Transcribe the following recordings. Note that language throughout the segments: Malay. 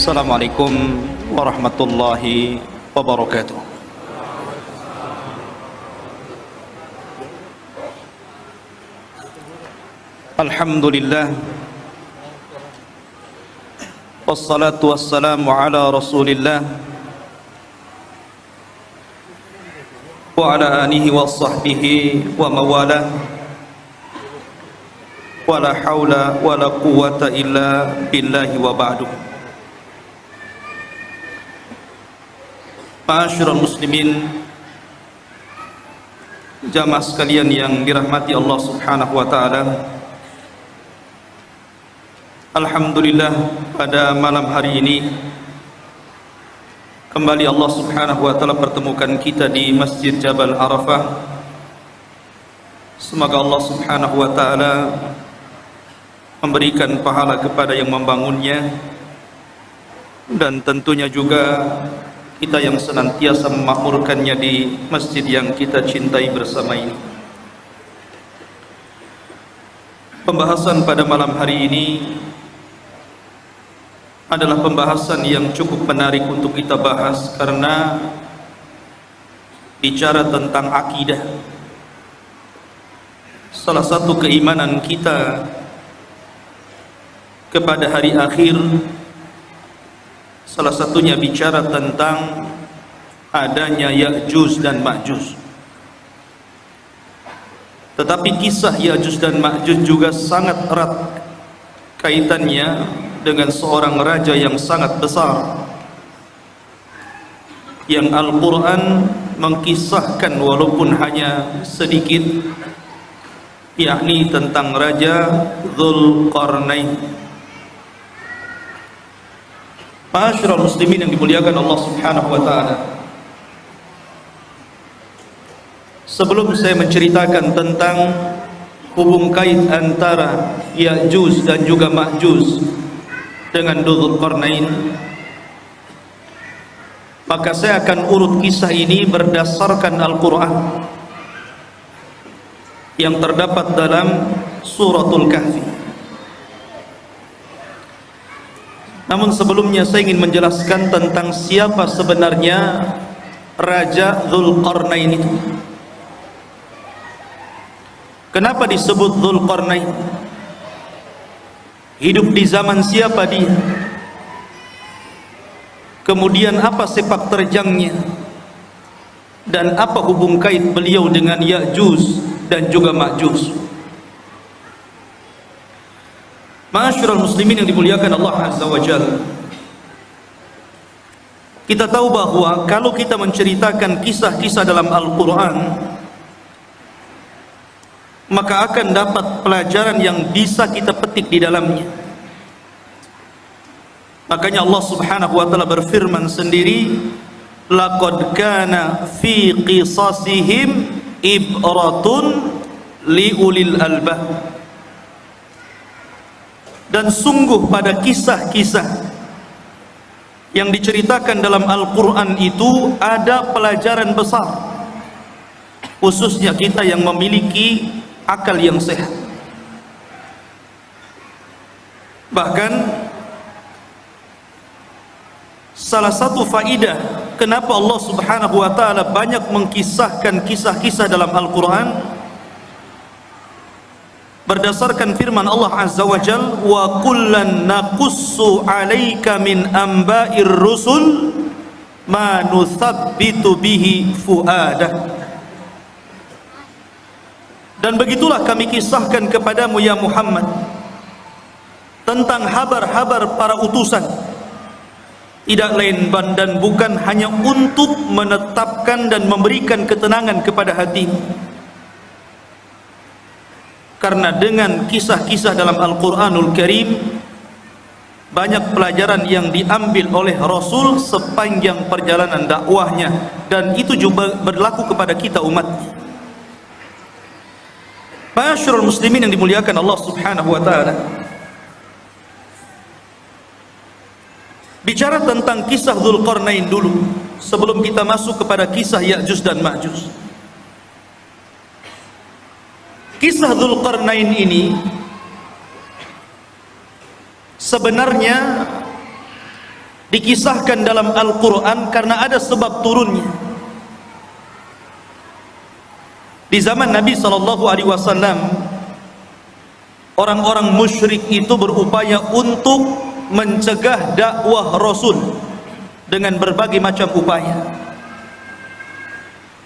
Assalamualaikum warahmatullahi wabarakatuh. Alhamdulillah, wassalatu wassalamu ala rasulillah wa ala alihi wa sahbihi wa mawalah, wa la hawla wa la quwwata illa billahi wa ba'du. Ma'asyiral muslimin, jamaah sekalian yang dirahmati Allah Subhanahu wa taala. Alhamdulillah, pada malam hari ini kembali Allah Subhanahu wa taala pertemukan kita di Masjid Jabal Arafah. Semoga Allah Subhanahu wa taala memberikan pahala kepada yang membangunnya, dan tentunya juga kita yang senantiasa memakmurkannya di masjid yang kita cintai bersama ini. Pembahasan pada malam hari ini adalah pembahasan yang cukup menarik untuk kita bahas, karena bicara tentang akidah, salah satu keimanan kita kepada hari akhir. Salah satunya bicara tentang adanya Ya'juj dan Ma'juj. Tetapi kisah Ya'juj dan Ma'juj juga sangat erat kaitannya dengan seorang raja yang sangat besar, yang Al-Quran mengkisahkan walaupun hanya sedikit, yakni tentang Raja Dzulqarnain. Ma'asyiral muslimin yang dimuliakan Allah Subhanahu wa taala, sebelum saya menceritakan tentang hubung kait antara Ya'juj dan juga Ma'juj dengan Dzulqarnain, maka saya akan urut kisah ini berdasarkan Al-Quran yang terdapat dalam Suratul Kahfi. Namun sebelumnya saya ingin menjelaskan tentang siapa sebenarnya Raja Dzulqarnain itu. Kenapa disebut Dzulqarnain? Hidup di zaman siapa dia? Kemudian apa sepak terjangnya? Dan apa hubung kait beliau dengan Ya'juj dan juga Ma'juj? Ma'asyiral muslimin yang dimuliakan Allah Azza wa Jalla, kita tahu bahwa kalau kita menceritakan kisah-kisah dalam Al-Quran, maka akan dapat pelajaran yang bisa kita petik di dalamnya. Makanya Allah Subhanahu wa taala berfirman sendiri, laqad kana fi qisasihim ibratun liulil albab. Dan sungguh pada kisah-kisah yang diceritakan dalam Al-Quran itu ada pelajaran besar, khususnya kita yang memiliki akal yang sehat. Bahkan salah satu faidah kenapa Allah Subhanahu wa taala banyak mengkisahkan kisah-kisah dalam Al-Quran, berdasarkan firman Allah Azza wa Jalla, wa kullan naqussu 'alaika min amba'ir rusul ma nuthabbitu bihi fuadah. Dan begitulah kami kisahkan kepadamu ya Muhammad tentang habar-habar para utusan, tidak lain dan bukan hanya untuk menetapkan dan memberikan ketenangan kepada hatimu. karena dengan kisah-kisah dalam Al-Quranul Karim banyak pelajaran yang diambil oleh Rasul sepanjang perjalanan dakwahnya, dan itu juga berlaku kepada kita umatnya. Ma'asyiral muslimin yang dimuliakan Allah Subhanahu wa taala, bicara tentang kisah Dzulqarnain dulu sebelum kita masuk kepada kisah Ya'juj dan Ma'juj. Kisah Dzulqarnain ini sebenarnya dikisahkan dalam Al-Quran karena ada sebab turunnya. Di zaman Nabi SAW, orang-orang musyrik itu berupaya untuk mencegah dakwah Rasul dengan berbagai macam upaya.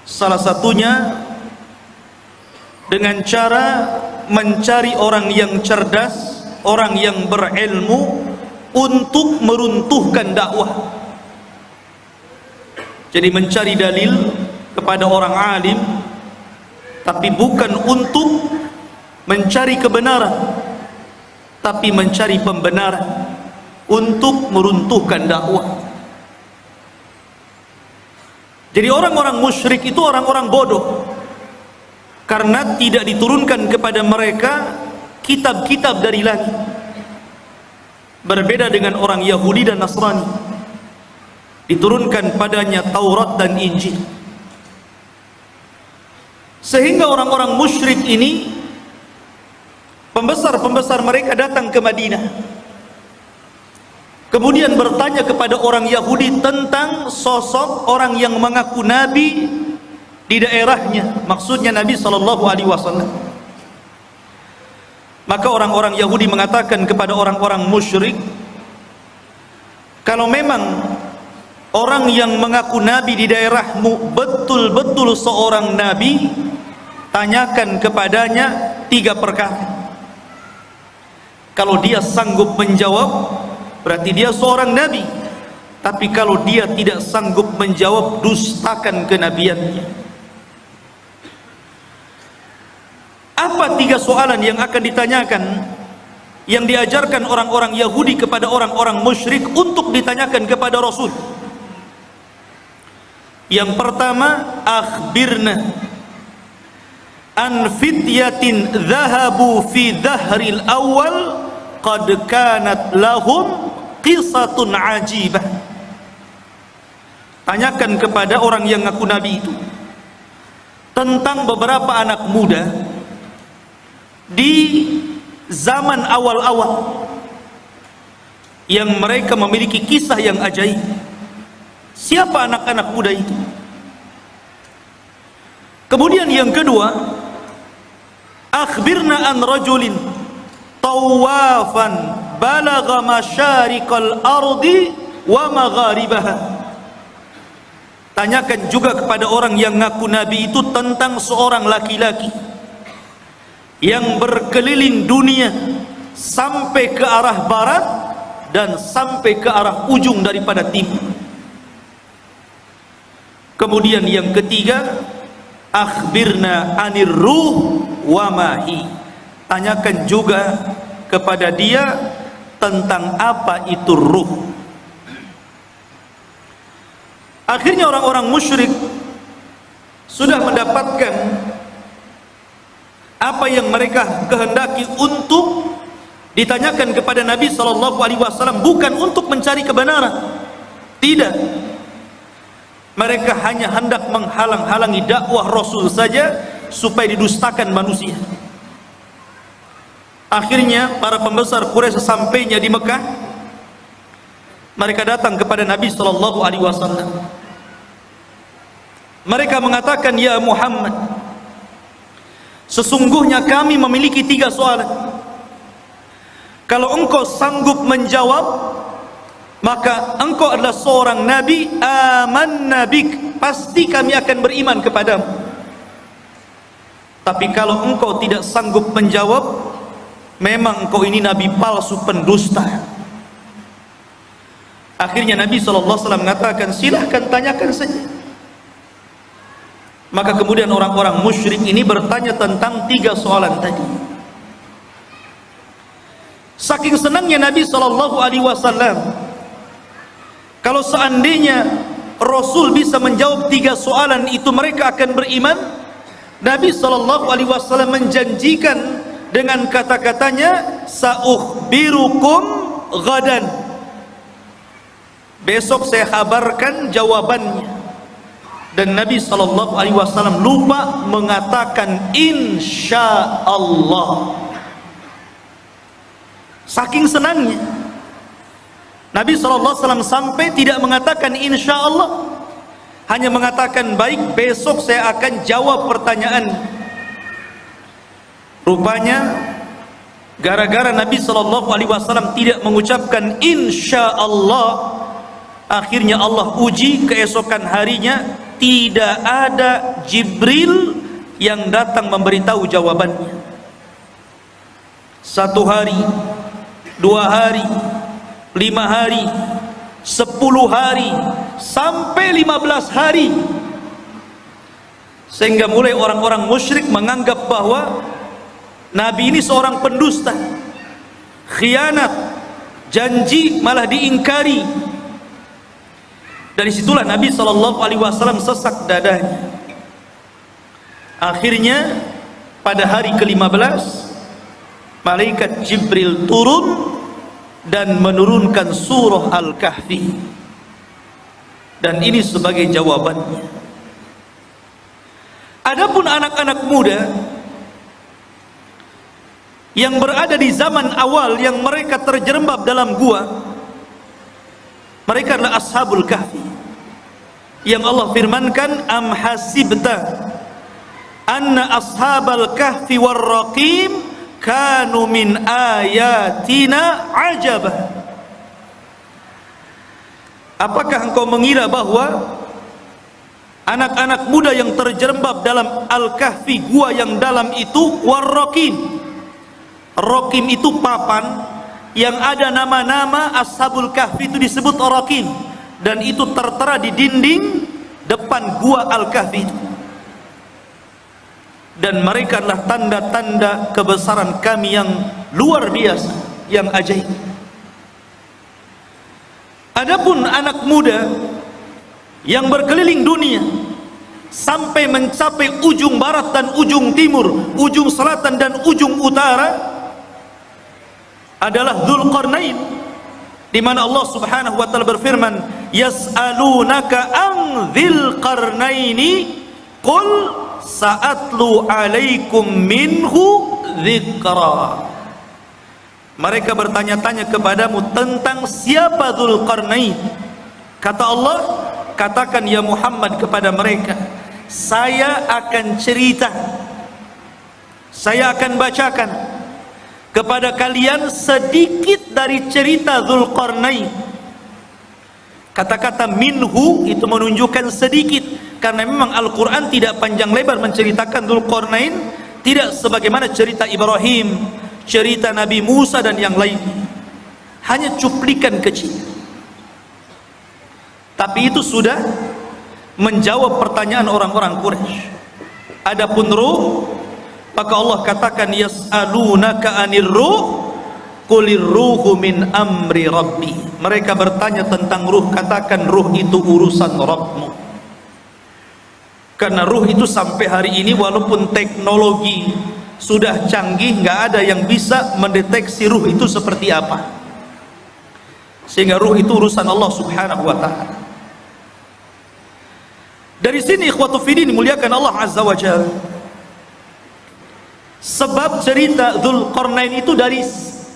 Salah satunya dengan cara mencari orang yang cerdas, orang yang berilmu untuk meruntuhkan dakwah. Jadi mencari dalil kepada orang alim, tapi bukan untuk mencari kebenaran, tapi mencari pembenaran untuk meruntuhkan dakwah. Jadi orang-orang musyrik itu orang-orang bodoh, karena tidak diturunkan kepada mereka kitab-kitab dari langit. Berbeda dengan orang Yahudi dan Nasrani, diturunkan padanya Taurat dan Injil. Sehingga orang-orang musyrik ini, pembesar-pembesar mereka datang ke Madinah, kemudian bertanya kepada orang Yahudi tentang sosok orang yang mengaku nabi di daerahnya, maksudnya Nabi SAW. Maka orang-orang Yahudi mengatakan kepada orang-orang musyrik, kalau memang orang yang mengaku nabi di daerahmu betul-betul seorang nabi, tanyakan kepadanya 3 perkara. Kalau dia sanggup menjawab, berarti dia seorang nabi. Tapi kalau dia tidak sanggup menjawab, dustakan kenabiannya. Apa 3 soalan yang akan ditanyakan, yang diajarkan orang-orang Yahudi kepada orang-orang musyrik untuk ditanyakan kepada Rasul? Yang pertama, akhbirna an fityatin dhahabu fi dhahril awal qad kanat lahum qisatun ajibah. Tanyakan kepada orang yang ngaku nabi itu tentang beberapa anak muda di zaman awal-awal yang mereka memiliki kisah yang ajaib. Siapa anak-anak muda itu? Kemudian yang kedua, akhbirna an rajulin tawafan balagha masyariqal ardi wa magharibaha. Tanyakan juga kepada orang yang ngaku nabi itu tentang seorang laki-laki yang berkeliling dunia sampai ke arah barat dan sampai ke arah ujung daripada timur. Kemudian yang ketiga, akhbirna anir ruh wa mahi. Tanyakan juga kepada dia tentang apa itu ruh. Akhirnya orang-orang musyrik sudah mendapatkan apa yang mereka kehendaki untuk ditanyakan kepada Nabi SAW, bukan untuk mencari kebenaran. Tidak. Mereka hanya hendak menghalang-halangi dakwah Rasul saja supaya didustakan manusia. Akhirnya para pembesar Quraisy sampainya di Mekah, mereka datang kepada Nabi SAW. Mereka mengatakan, ya Muhammad, sesungguhnya kami memiliki 3 soalan. Kalau engkau sanggup menjawab, maka engkau adalah seorang nabi, amanna bik, pasti kami akan beriman kepadamu. Tapi kalau engkau tidak sanggup menjawab, memang engkau ini nabi palsu, pendusta. Akhirnya Nabi SAW mengatakan, silahkan tanyakan saja. Maka kemudian orang-orang musyrik ini bertanya tentang 3 soalan tadi. Saking senangnya Nabi SAW, kalau seandainya Rasul bisa menjawab 3 soalan itu mereka akan beriman. Nabi SAW menjanjikan dengan kata-katanya, sa'ukhbirukum ghadan, besok saya kabarkan jawabannya. Dan Nabi SAW lupa mengatakan insyaallah. Saking senangnya Nabi SAW sampai tidak mengatakan insyaallah, hanya mengatakan baik, besok saya akan jawab pertanyaan. Rupanya gara-gara Nabi SAW tidak mengucapkan insyaallah, akhirnya Allah uji keesokan harinya tidak ada Jibril yang datang memberitahu jawabannya. 1 hari, 2 hari, 5 hari, 10 hari, sampai 15 hari, sehingga mulai orang-orang musyrik menganggap bahwa Nabi ini seorang pendusta, khianat, janji malah diingkari. Dari situlah Nabi SAW sesak dadanya. Akhirnya pada hari ke-15 malaikat Jibril turun dan menurunkan surah Al-Kahfi, dan ini sebagai jawabannya. Adapun anak-anak muda yang berada di zaman awal yang mereka terjerembab dalam gua, mereka adalah Ashabul Kahfi, yang Allah firmankan, am hasibta anna ashabal kahfi warraqim kanu min ayatina ajaba. Apakah engkau mengira bahwa anak-anak muda yang terjerembab dalam Al-Kahfi, gua yang dalam itu, warraqim, raqim itu papan yang ada nama-nama Ashabul Kahfi, itu disebut raqim, dan itu tertera di dinding depan gua Al-Kahfi itu. Dan mereka adalah tanda-tanda kebesaran kami yang luar biasa, yang ajaib. Adapun anak muda yang berkeliling dunia sampai mencapai ujung barat dan ujung timur, ujung selatan dan ujung utara, adalah Dzulqarnain, di mana Allah Subhanahu wa taala berfirman, yas'alunaka an dzil qarnaini qul sa'atlu alaikum minhu dzikra. Mereka bertanya-tanya kepadamu tentang siapa Dzulqarnain. Kata Allah, katakan ya Muhammad kepada mereka, saya akan cerita, saya akan bacakan kepada kalian sedikit dari cerita Dzulqarnain. Kata-kata minhu itu menunjukkan sedikit, karena memang Al-Quran tidak panjang lebar menceritakan Dzulqarnain, tidak sebagaimana cerita Ibrahim, cerita Nabi Musa dan yang lain, hanya cuplikan kecil. Tapi itu sudah menjawab pertanyaan orang-orang Quraisy. Adapun ruh, maka Allah katakan yas'alunaka 'anir ruh qulir ruhu min amri rabbi. Mereka bertanya tentang ruh, katakan ruh itu urusan Rabbmu. Karena ruh itu sampai hari ini walaupun teknologi sudah canggih, nggak ada yang bisa mendeteksi ruh itu seperti apa. Sehingga ruh itu urusan Allah Subhanahu wa taala. Dari sini ikhwatu fiddin dimuliakan Allah Azza wa Jalla, sebab cerita Dzulqarnain itu dari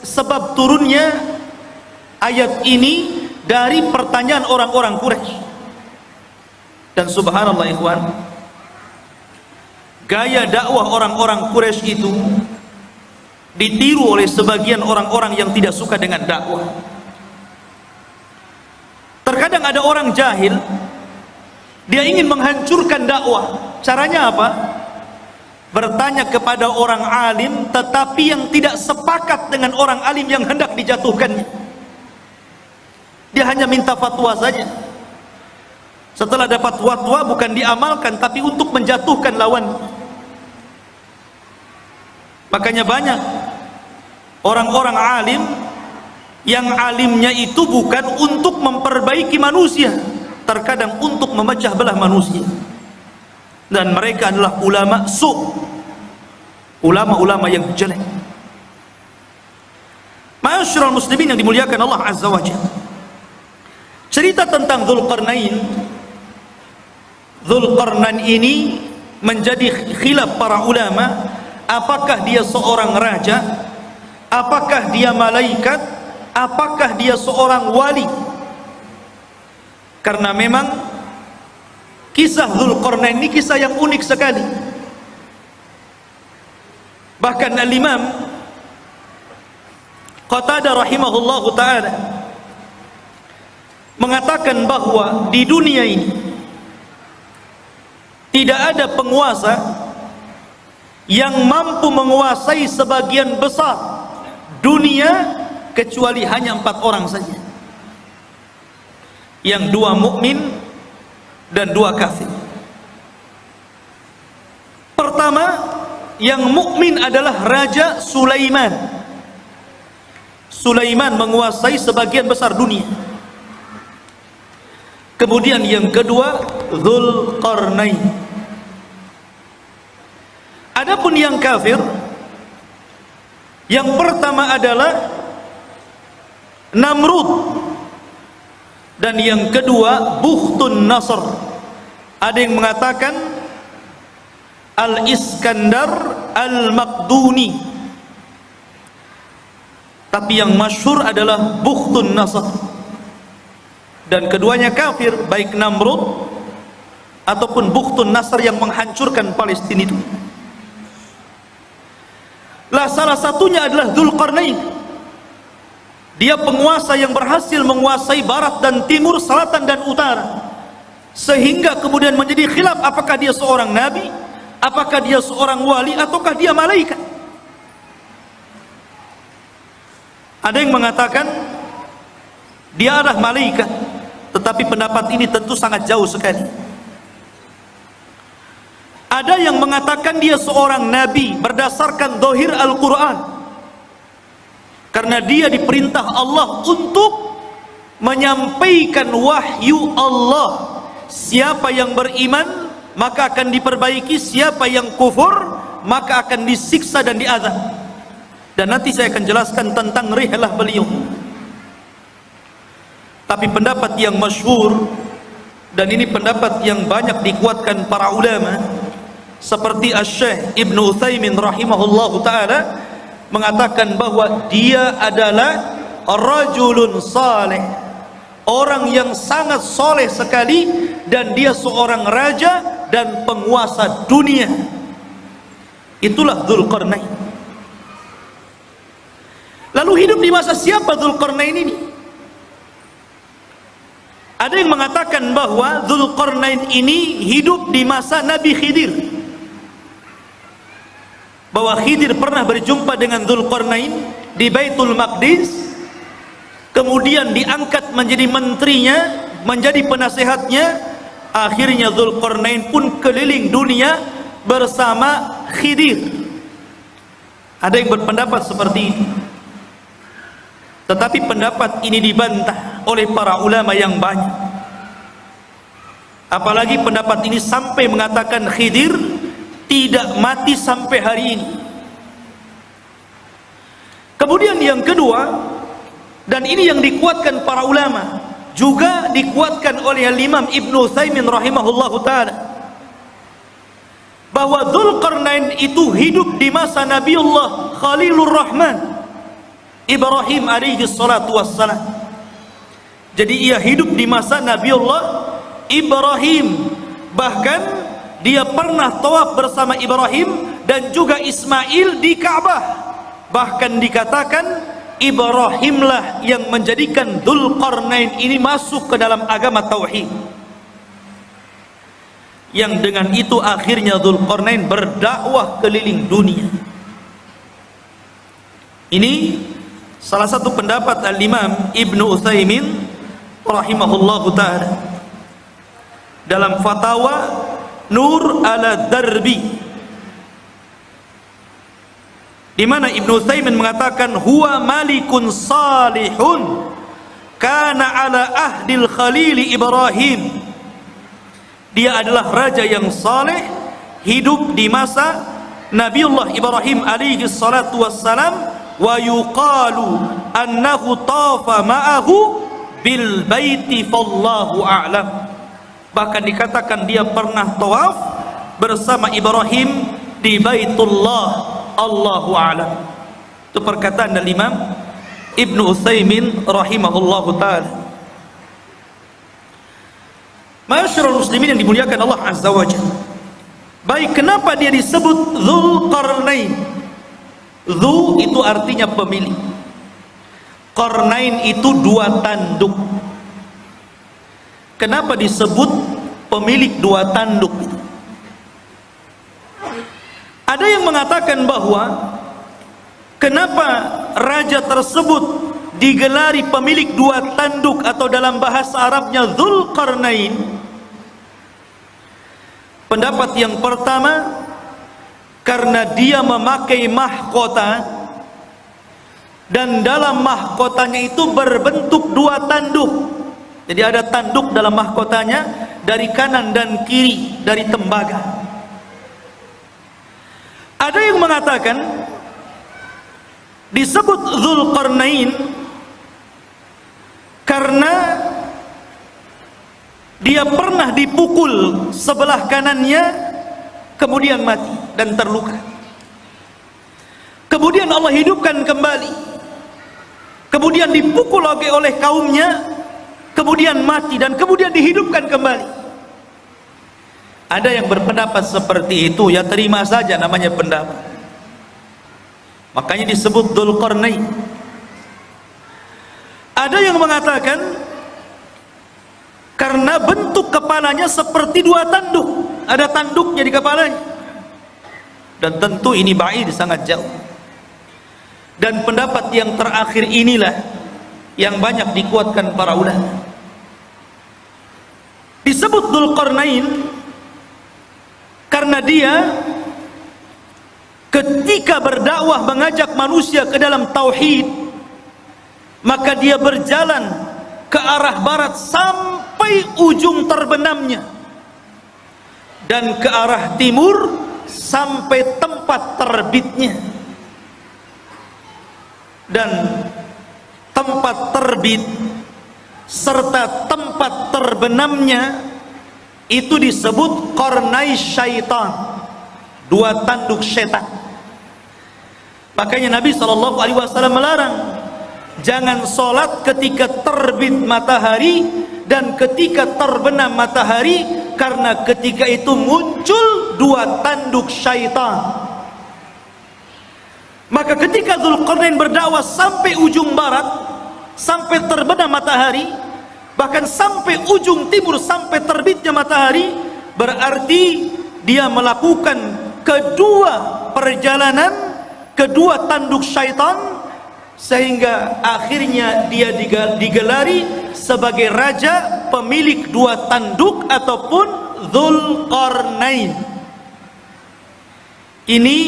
sebab turunnya ayat ini dari pertanyaan orang-orang Quraisy. Dan subhanallah ikhwan, gaya dakwah orang-orang Quraisy itu ditiru oleh sebagian orang-orang yang tidak suka dengan dakwah. Terkadang ada orang jahil, dia ingin menghancurkan dakwah. Caranya apa? Bertanya kepada orang alim, tetapi yang tidak sepakat dengan orang alim yang hendak dijatuhkannya. Dia hanya minta fatwa saja. Setelah dapat fatwa, bukan diamalkan, tapi untuk menjatuhkan lawan. Makanya banyak orang-orang alim yang alimnya itu bukan untuk memperbaiki manusia, terkadang untuk memecah belah manusia. Dan mereka adalah ulama ulama-ulama yang jelek. Ma'asyiral muslimin yang dimuliakan Allah Azza wa Jalla, cerita tentang Dzulqarnain ini menjadi khilaf para ulama. Apakah dia seorang raja, apakah dia malaikat, apakah dia seorang wali? Karena memang kisah Dzulqarnain ini kisah yang unik sekali. Bahkan Al-Imam Qatadah rahimahullahu ta'ala mengatakan bahwa di dunia ini tidak ada penguasa yang mampu menguasai sebagian besar dunia kecuali hanya 4 orang saja, yang 2 mukmin dan 2 kafir. Pertama, yang mukmin adalah Raja Sulaiman. Sulaiman menguasai sebagian besar dunia. Kemudian yang kedua, Dzulqarnain. Adapun yang kafir, yang pertama adalah Namrud, dan yang kedua Bukhtun Nasr. Ada yang mengatakan Al-Iskandar Al-Maqduni, tapi yang masyhur adalah Bukhtun Nasr. Dan keduanya kafir, baik Namrud ataupun Bukhtun Nasr yang menghancurkan Palestina itu. Lah salah satunya adalah Dzulqarnain. Dia penguasa yang berhasil menguasai barat dan timur, selatan dan utara, sehingga kemudian menjadi khilaf apakah dia seorang nabi, apakah dia seorang wali, ataukah dia malaikat. Ada yang mengatakan dia adalah malaikat, tetapi pendapat ini tentu sangat jauh sekali. Ada yang mengatakan dia seorang nabi berdasarkan zahir Al-Quran, karena dia diperintah Allah untuk menyampaikan wahyu Allah. Siapa yang beriman maka akan diperbaiki, siapa yang kufur maka akan disiksa dan diazab. Dan nanti saya akan jelaskan tentang rihlah beliau. Tapi pendapat yang masyhur, dan ini pendapat yang banyak dikuatkan para ulama, seperti Asy-Syaikh Ibnu Utsaimin rahimahullahu ta'ala, mengatakan bahwa dia adalah rajulun saleh, orang yang sangat soleh sekali, dan dia seorang raja dan penguasa dunia. Itulah Dzulqarnain. Lalu hidup di masa siapa Dzulqarnain ini? Ada yang mengatakan bahwa Dzulqarnain ini hidup di masa Nabi Khidir, bahwa Khidir pernah berjumpa dengan Dzulqarnain di Baitul Maqdis, kemudian diangkat menjadi menterinya, menjadi penasehatnya. Akhirnya Dzulqarnain pun keliling dunia bersama Khidir. Ada yang berpendapat seperti ini, tetapi pendapat ini dibantah oleh para ulama yang banyak. Apalagi pendapat ini sampai mengatakan Khidir tidak mati sampai hari ini. Kemudian yang kedua, dan ini yang dikuatkan para ulama, juga dikuatkan oleh Imam Ibnu Utsaimin rahimahullahu ta'ala, bahwa Dzulqarnain itu hidup di masa Nabiullah Khalilur Rahman Ibrahim alaihi salatu wassalam. Jadi ia hidup di masa Nabiullah Ibrahim, bahkan dia pernah tawaf bersama Ibrahim dan juga Ismail di Ka'bah. Bahkan dikatakan Ibrahimlah yang menjadikan Dzulqarnain ini masuk ke dalam agama tauhid, yang dengan itu akhirnya Dzulqarnain berdakwah keliling dunia. Ini salah satu pendapat Al-Imam Ibnu Utsaimin rahimahullahu ta'ala dalam fatwa Nur ala Darbi. di mana Ibnu Utsaimin mengatakan huwa malikun salihun kana ala ahdil khalil Ibrahim. Dia adalah raja yang saleh, hidup di masa Nabiullah Ibrahim alaihi salatu wassalam, wa yuqalu annahu tafa ma'ahu bil baiti fallahu a'lam. Bahkan dikatakan dia pernah tawaf bersama Ibrahim di Baitullah, Allahu a'lam. Itu perkataan dari Imam Ibnu Utsaimin rahimahullahu taala. Ma'asyiral muslimin yang dimuliakan Allah azza wajalla. Baik, kenapa dia disebut Dzulqarnain? Dzu itu artinya pemilik. Qarnain itu dua tanduk. Kenapa disebut pemilik dua tanduk itu? Ada yang mengatakan bahwa kenapa raja tersebut digelari pemilik dua tanduk atau dalam bahasa Arabnya Dzulqarnain? Pendapat yang pertama, karena dia memakai mahkota, dan dalam mahkotanya itu berbentuk dua tanduk. Jadi ada tanduk dalam mahkotanya dari kanan dan kiri, dari tembaga. Ada yang mengatakan disebut Dzulqarnain karena dia pernah dipukul sebelah kanannya, kemudian mati dan terluka. Kemudian Allah hidupkan kembali, kemudian dipukul lagi oleh kaumnya, kemudian mati dan kemudian dihidupkan kembali. Ada yang berpendapat seperti itu, ya terima saja, namanya pendapat. Makanya disebut Dzulqarnain. Ada yang mengatakan karena bentuk kepalanya seperti dua tanduk, ada tanduknya di kepalanya. Dan tentu ini ba'id, sangat jauh. Dan pendapat yang terakhir inilah yang banyak dikuatkan para ulama. Disebut Dzulqarnain karena dia ketika berdakwah mengajak manusia ke dalam tauhid, maka dia berjalan ke arah barat sampai ujung terbenamnya, dan ke arah timur sampai tempat terbitnya. Dan tempat terbit serta tempat terbenamnya itu disebut qarnai syaitan, dua tanduk setan. Makanya Nabi SAW melarang jangan sholat ketika terbit matahari dan ketika terbenam matahari, karena ketika itu muncul dua tanduk syaitan. Maka ketika Dzulqarnain berdakwah sampai ujung barat, sampai terbenam matahari, bahkan sampai ujung timur, sampai terbitnya matahari, berarti dia melakukan kedua perjalanan, kedua tanduk syaitan, sehingga akhirnya dia digelari sebagai raja pemilik dua tanduk ataupun Dzulqarnain. Ini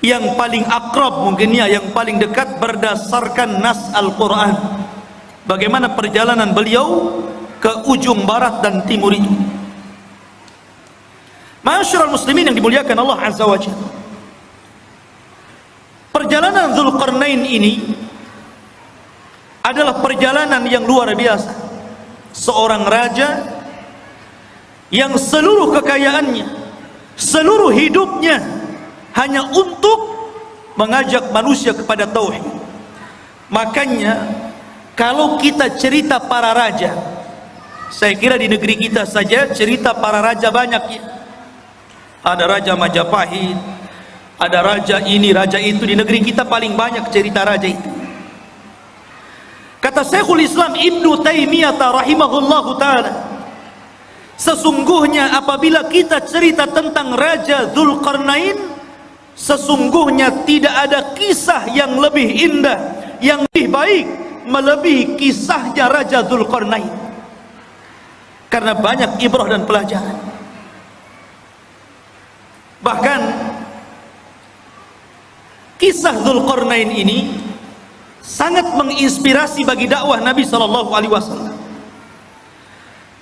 yang paling akrab mungkinnya, yang paling dekat berdasarkan nas Al-Quran, bagaimana perjalanan beliau ke ujung barat dan timur itu. Ma'asyiral muslimin yang dimuliakan Allah Azza wa Jalla, perjalanan Dzulqarnain ini adalah perjalanan yang luar biasa. Seorang raja yang seluruh kekayaannya, seluruh hidupnya hanya untuk mengajak manusia kepada tauhid. Makanya kalau kita cerita para raja, saya kira di negeri kita saja cerita para raja banyak ya. Ada Raja Majapahit, ada raja ini, raja itu. Di negeri kita paling banyak cerita raja itu. Kata Syekhul Islam Ibnu Taimiyah rahimahullahu ta'ala, sesungguhnya apabila kita cerita tentang Raja Dzulqarnain, sesungguhnya tidak ada kisah yang lebih indah, yang lebih baik melebihi kisahnya Raja Dzulqarnain, karena banyak ibrah dan pelajaran. Bahkan kisah kisah Dzulqarnain ini sangat menginspirasi bagi dakwah Nabi sallallahu alaihi wasallam.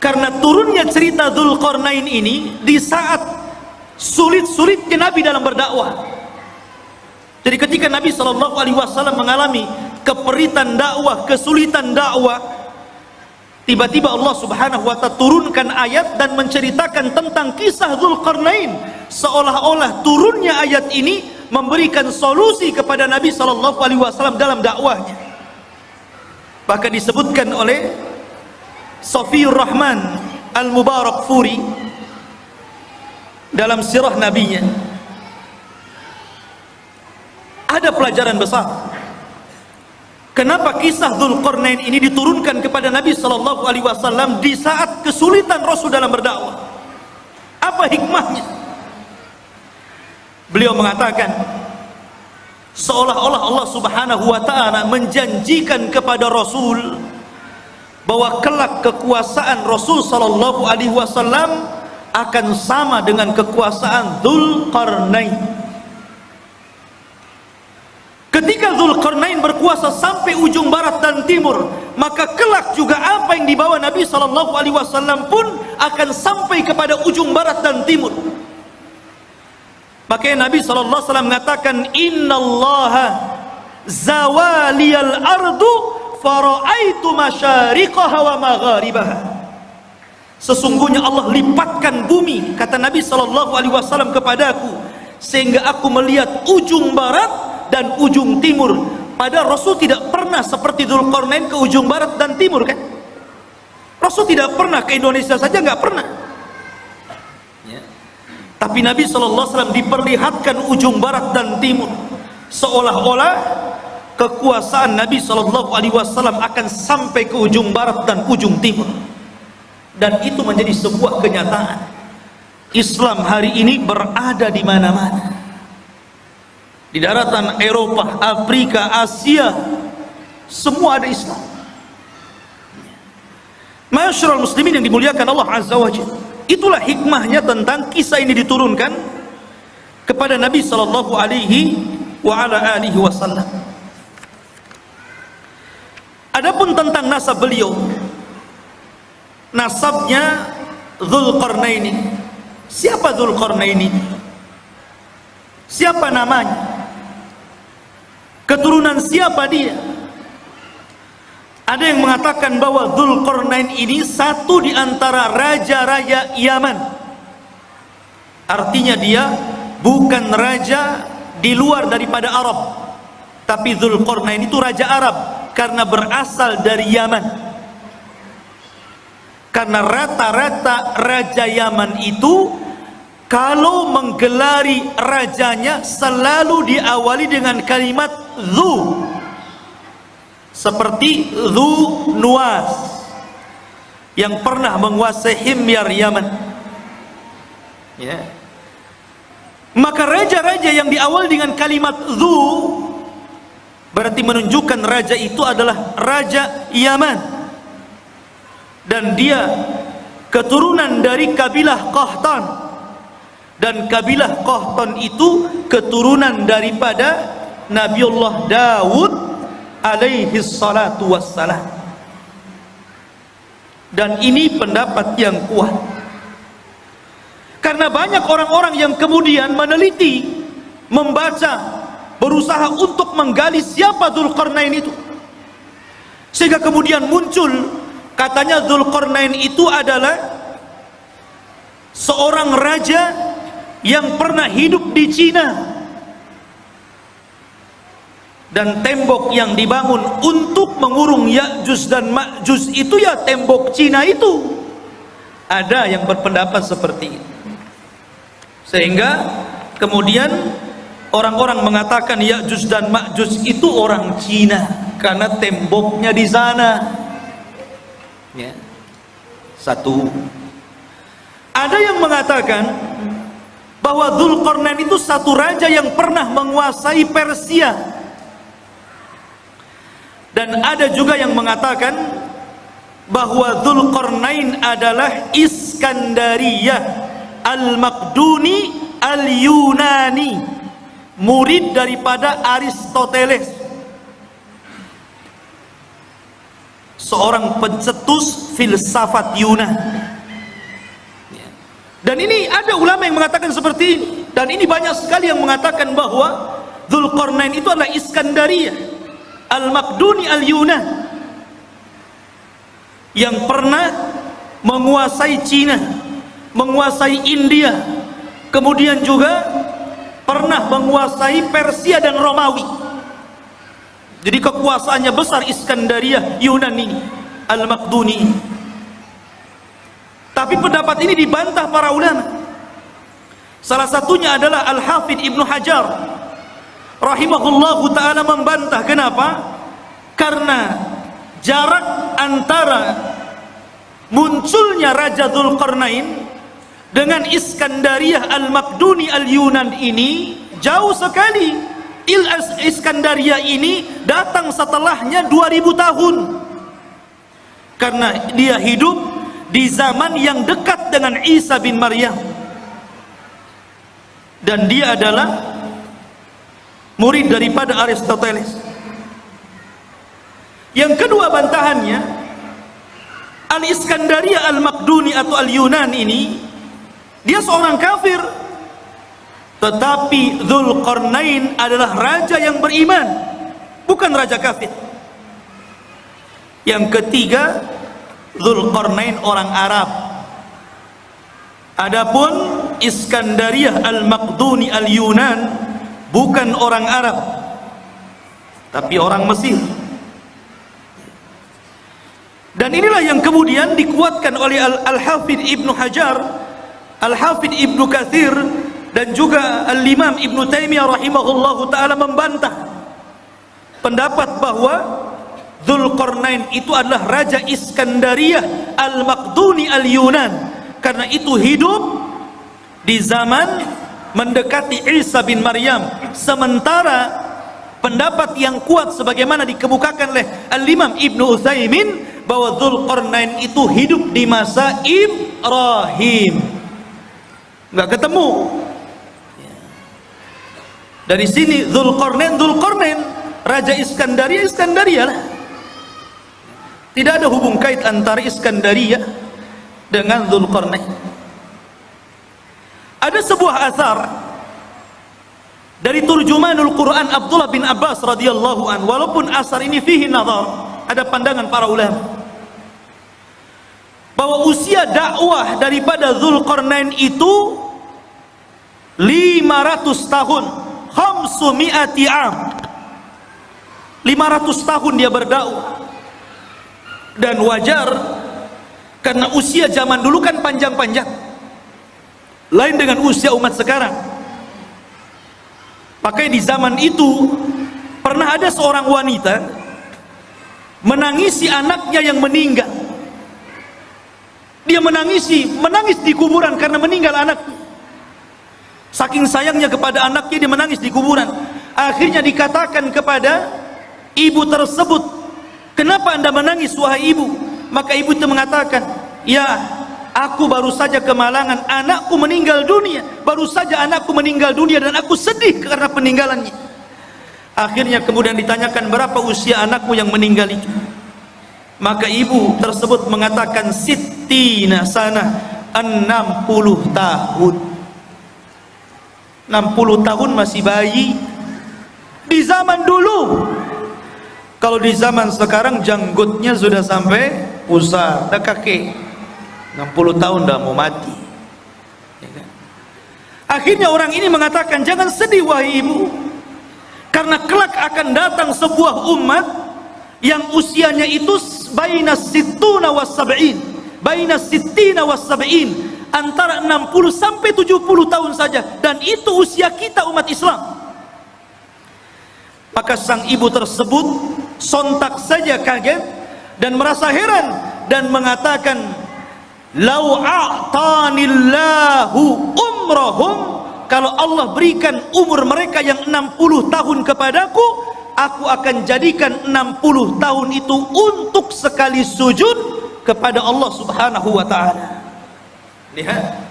Karena turunnya cerita Dzulqarnain ini di saat sulit-sulitnya Nabi dalam berdakwah. Jadi ketika Nabi sallallahu alaihi wasallam mengalami keperitan dakwah, kesulitan dakwah, tiba-tiba Allah Subhanahu wa ta'ala turunkan ayat dan menceritakan tentang kisah Dzulqarnain, seolah-olah turunnya ayat ini memberikan solusi kepada Nabi sallallahu alaihi wasallam dalam dakwahnya. Bahkan disebutkan oleh Safiyur Rahman Al-Mubarakfuri dalam sirah nabinya, ada pelajaran besar. Kenapa kisah Dzulqarnain ini diturunkan kepada Nabi sallallahu alaihi wasallam di saat kesulitan Rasul dalam berdakwah? Apa hikmahnya? Beliau mengatakan, seolah-olah Allah Subhanahu wa ta'ala menjanjikan kepada Rasul bahwa kelak kekuasaan Rasul sallallahu alaihi wasallam akan sama dengan kekuasaan Dzulqarnain. Ketika Dzulqarnain berkuasa sampai ujung barat dan timur, maka kelak juga apa yang dibawa Nabi sallallahu alaihi wasallam pun akan sampai kepada ujung barat dan timur. Makanya Nabi sallallahu alaihi wasallam mengatakan, innallaha zawaliyal ardu fara'aitu masyariqaha wa magharibaha. Sesungguhnya Allah lipatkan bumi, kata Nabi sallallahu alaihi wasallam kepadaku, sehingga aku melihat ujung barat dan ujung timur. Padahal Rasul tidak pernah seperti Dzulqarnain ke ujung barat dan timur, kan? Rasul tidak pernah ke Indonesia saja, nggak pernah. Ya. Tapi Nabi SAW diperlihatkan ujung barat dan timur, seolah-olah kekuasaan Nabi SAW akan sampai ke ujung barat dan ujung timur. Dan itu menjadi sebuah kenyataan. Islam hari ini berada di mana-mana. Di daratan Eropa, Afrika, Asia, semua ada Islam. Ma'asyiral muslimin yang dimuliakan Allah Azza wa Jalla, itulah hikmahnya tentang kisah ini diturunkan kepada Nabi sallallahu alaihi wa ala alihi wasallam. Adapun tentang nasab beliau, nasabnya Dzulqarnain. Siapa Dzulqarnain? Siapa namanya? Keturunan siapa dia? Ada yang mengatakan bahwa Dzulqarnain ini satu di antara raja-raja Yaman. Artinya dia bukan raja di luar daripada Arab, tapi Dzulqarnain itu raja Arab karena berasal dari Yaman. Karena rata-rata raja Yaman itu kalau menggelari rajanya selalu diawali dengan kalimat Dzu, seperti Dzu Nuwas yang pernah menguasai Himyar Yaman. Ya. Maka raja-raja yang diawali dengan kalimat Dzu berarti menunjukkan raja itu adalah raja Yaman, dan dia keturunan dari kabilah Qahtan, dan kabilah Qahtan itu keturunan daripada Nabiullah Daud alaihi salatu wassalam. Dan ini pendapat yang kuat, karena banyak orang-orang yang kemudian meneliti, membaca, berusaha untuk menggali siapa Dzulqarnain itu, sehingga kemudian muncul katanya Dzulqarnain itu adalah seorang raja yang pernah hidup di Cina, dan tembok yang dibangun untuk mengurung Ya'juj dan Ma'juj itu ya tembok Cina itu. Ada yang berpendapat seperti itu, sehingga kemudian orang-orang mengatakan Ya'juj dan Ma'juj itu orang Cina karena temboknya di sana. Ya. Satu. Ada yang mengatakan bahwa Dzulqarnain itu satu raja yang pernah menguasai Persia. Dan ada juga yang mengatakan bahwa Dzulqarnain adalah Iskandariyah Al-Maqduni Al-Yunani, murid daripada Aristoteles, seorang pencetus filsafat Yunan. Dan ini ada ulama yang mengatakan seperti ini, dan ini banyak sekali yang mengatakan bahwa Dzulqarnain itu adalah Iskandariyah Al-Maqduni Al-Yunan yang pernah menguasai Cina, menguasai India, kemudian juga pernah menguasai Persia dan Romawi. Jadi kekuasaannya besar Iskandariyah Yunan ini, Al-Maqduni. Tapi pendapat ini dibantah para ulama. Salah satunya adalah Al-Hafidh Ibnu Hajar rahimahullahu ta'ala membantah. Kenapa? Karena jarak antara munculnya Raja Dzulqarnain dengan Iskandariyah Al-Maqduni Al-Yunan ini jauh sekali. Iskandariyah ini datang setelahnya 2000 tahun, karena dia hidup di zaman yang dekat dengan Isa bin Maryam, dan dia adalah murid daripada Aristoteles. Yang kedua bantahannya, Al-Iskandariyah Al-Maqduni atau Al-Yunan ini, dia seorang kafir, tetapi Dzulqarnain adalah raja yang beriman, bukan raja kafir. Yang ketiga, Dzulqarnain orang Arab. Adapun Iskandariyah Al-Maqduni Al-Yunan bukan orang Arab, tapi orang Mesir. Dan inilah yang kemudian dikuatkan oleh Al-Hafidh Ibnu Hajar, Al-Hafidh Ibnu Katsir, dan juga Al-Imam Ibnu Taimiyah rahimahullahu ta'ala membantah pendapat bahwa Dzulqarnain itu adalah Raja Iskandariyah Al-Maqduni Al-Yunan, karena itu hidup di zaman mendekati Isa bin Maryam. Sementara pendapat yang kuat sebagaimana dikemukakan oleh Al-Imam Ibnu Utsaimin bahwa Dzulqarnain itu hidup di masa Ibrahim. Enggak ketemu. Dari sini Dzulqarnain Raja Iskandariyah lah. Tidak ada hubung kait antara Iskandariyah dengan Dzulqarnain. Ada sebuah asar dari turjumanul Quran Abdullah bin Abbas radhiyallahu an, walaupun asar ini fihi nazar, ada pandangan para ulama, bahwa usia dakwah daripada Dzulqarnain itu 500 tahun, 500 am. 500 tahun dia berdakwah. Dan wajar, karena usia zaman dulu kan panjang-panjang, lain dengan usia umat sekarang. Makanya di zaman itu pernah ada seorang wanita menangisi anaknya yang meninggal. Dia menangis di kuburan karena meninggal anaknya. Saking sayangnya kepada anaknya, dia menangis di kuburan. Akhirnya dikatakan kepada ibu tersebut, "Kenapa Anda menangis wahai ibu?" Maka ibu itu mengatakan, "Ya, aku baru saja kemalangan, anakku meninggal dunia. Baru saja anakku meninggal dunia dan aku sedih karena peninggalannya." Akhirnya kemudian ditanyakan, "Berapa usia anakmu yang meninggal itu?" Maka ibu tersebut mengatakan, "Sittina sana, 60 tahun." 60 tahun masih bayi. Di zaman dulu. Kalau di zaman sekarang janggutnya sudah sampai pusar, dah kakek. 60 tahun dah mau mati. Ya kan? Akhirnya orang ini mengatakan, "Jangan sedih wahai ibu, karena kelak akan datang sebuah umat yang usianya itu baina sittuna was sab'in, baina sittina was sab'in, antara 60 sampai 70 tahun saja, dan itu usia kita umat Islam." Maka sang ibu tersebut sontak saja kaget dan merasa heran dan mengatakan, "Lau a'tanillahu umrahum," kalau Allah berikan umur mereka yang 60 tahun kepadaku, aku akan jadikan 60 tahun itu untuk sekali sujud kepada Allah Subhanahu wa ta'ala. Lihat,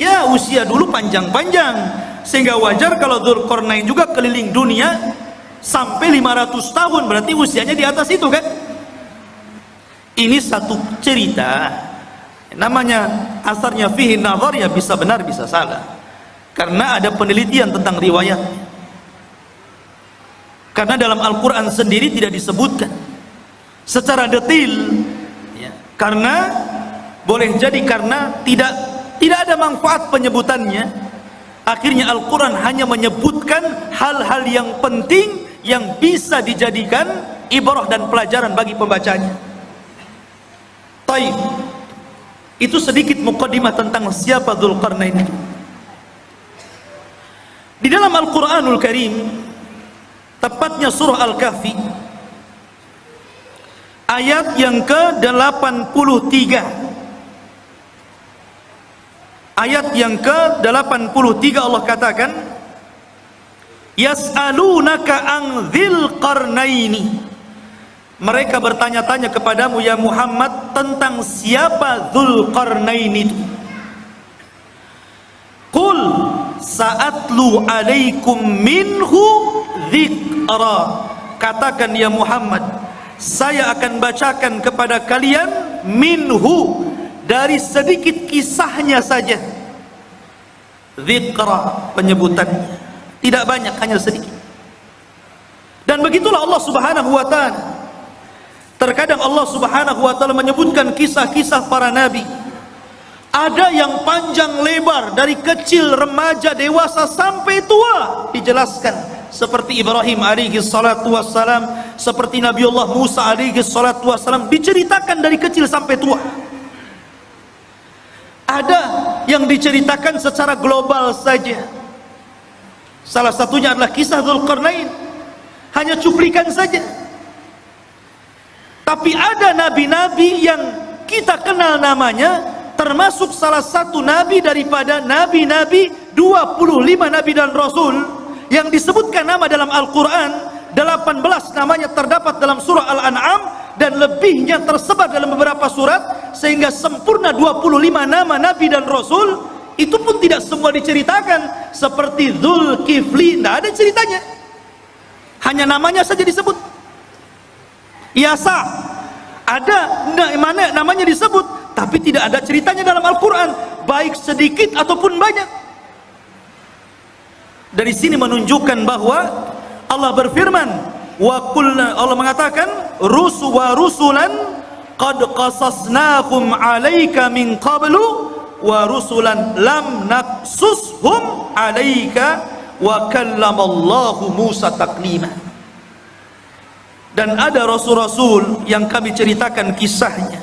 ya usia dulu panjang-panjang. Sehingga wajar kalau Dzulqarnain juga keliling dunia sampai 500 tahun, berarti usianya di atas itu kan. Ini satu cerita, namanya asarnya fihi nazar, ya bisa benar bisa salah, karena ada penelitian tentang riwayat. Karena dalam Al-Quran sendiri tidak disebutkan secara detail ya. Karena boleh jadi karena tidak ada manfaat penyebutannya, akhirnya Al-Quran hanya menyebutkan hal-hal yang penting yang bisa dijadikan ibrah dan pelajaran bagi pembacanya. Taib. Itu sedikit muqaddimah tentang siapa Dzulqarnain itu. Di dalam Al-Quranul Karim, tepatnya surah Al-Kahfi, ayat yang ke-83. Ayat yang ke-83 Allah katakan, yas'alunaka an dzil qarnaini. Mereka bertanya-tanya kepadamu ya Muhammad tentang siapa Dzulqarnain itu. Qul sa'atlu alaikum minhu dzikra. Katakan ya Muhammad, saya akan bacakan kepada kalian minhu, dari sedikit kisahnya saja. Dzikra, penyebutannya tidak banyak, hanya sedikit. Dan begitulah Allah Subhanahu wa ta'ala. Terkadang Allah Subhanahu wa ta'ala menyebutkan kisah-kisah para nabi. Ada yang panjang lebar, dari kecil, remaja, dewasa sampai tua dijelaskan. Seperti Ibrahim alaihi salatu wassalam, seperti Nabiullah Musa alaihi salatu wassalam, diceritakan dari kecil sampai tua. Ada yang diceritakan secara global saja. Salah satunya adalah kisah Dzulqarnain, hanya cuplikan saja. Tapi ada nabi-nabi yang kita kenal namanya, termasuk salah satu nabi daripada nabi-nabi 25 nabi dan rasul yang disebutkan nama dalam Al-Quran. 18 namanya terdapat dalam surah Al-An'am, dan lebihnya tersebar dalam beberapa surat, sehingga sempurna 25 nama nabi dan rasul. Itu pun tidak semua diceritakan. Seperti Dzulkifli, tidak ada ceritanya, hanya namanya saja disebut. Yasa ada mana namanya disebut, tapi tidak ada ceritanya dalam Al-Quran, baik sedikit ataupun banyak. Dari sini menunjukkan bahwa Allah berfirman, wa qulna, Allah mengatakan rusulan qad qasasnahum 'alaika min qablu wa rusulan lam naqsushum 'alaika wa kallamallahu Musa taklima. Dan ada rasul-rasul yang kami ceritakan kisahnya,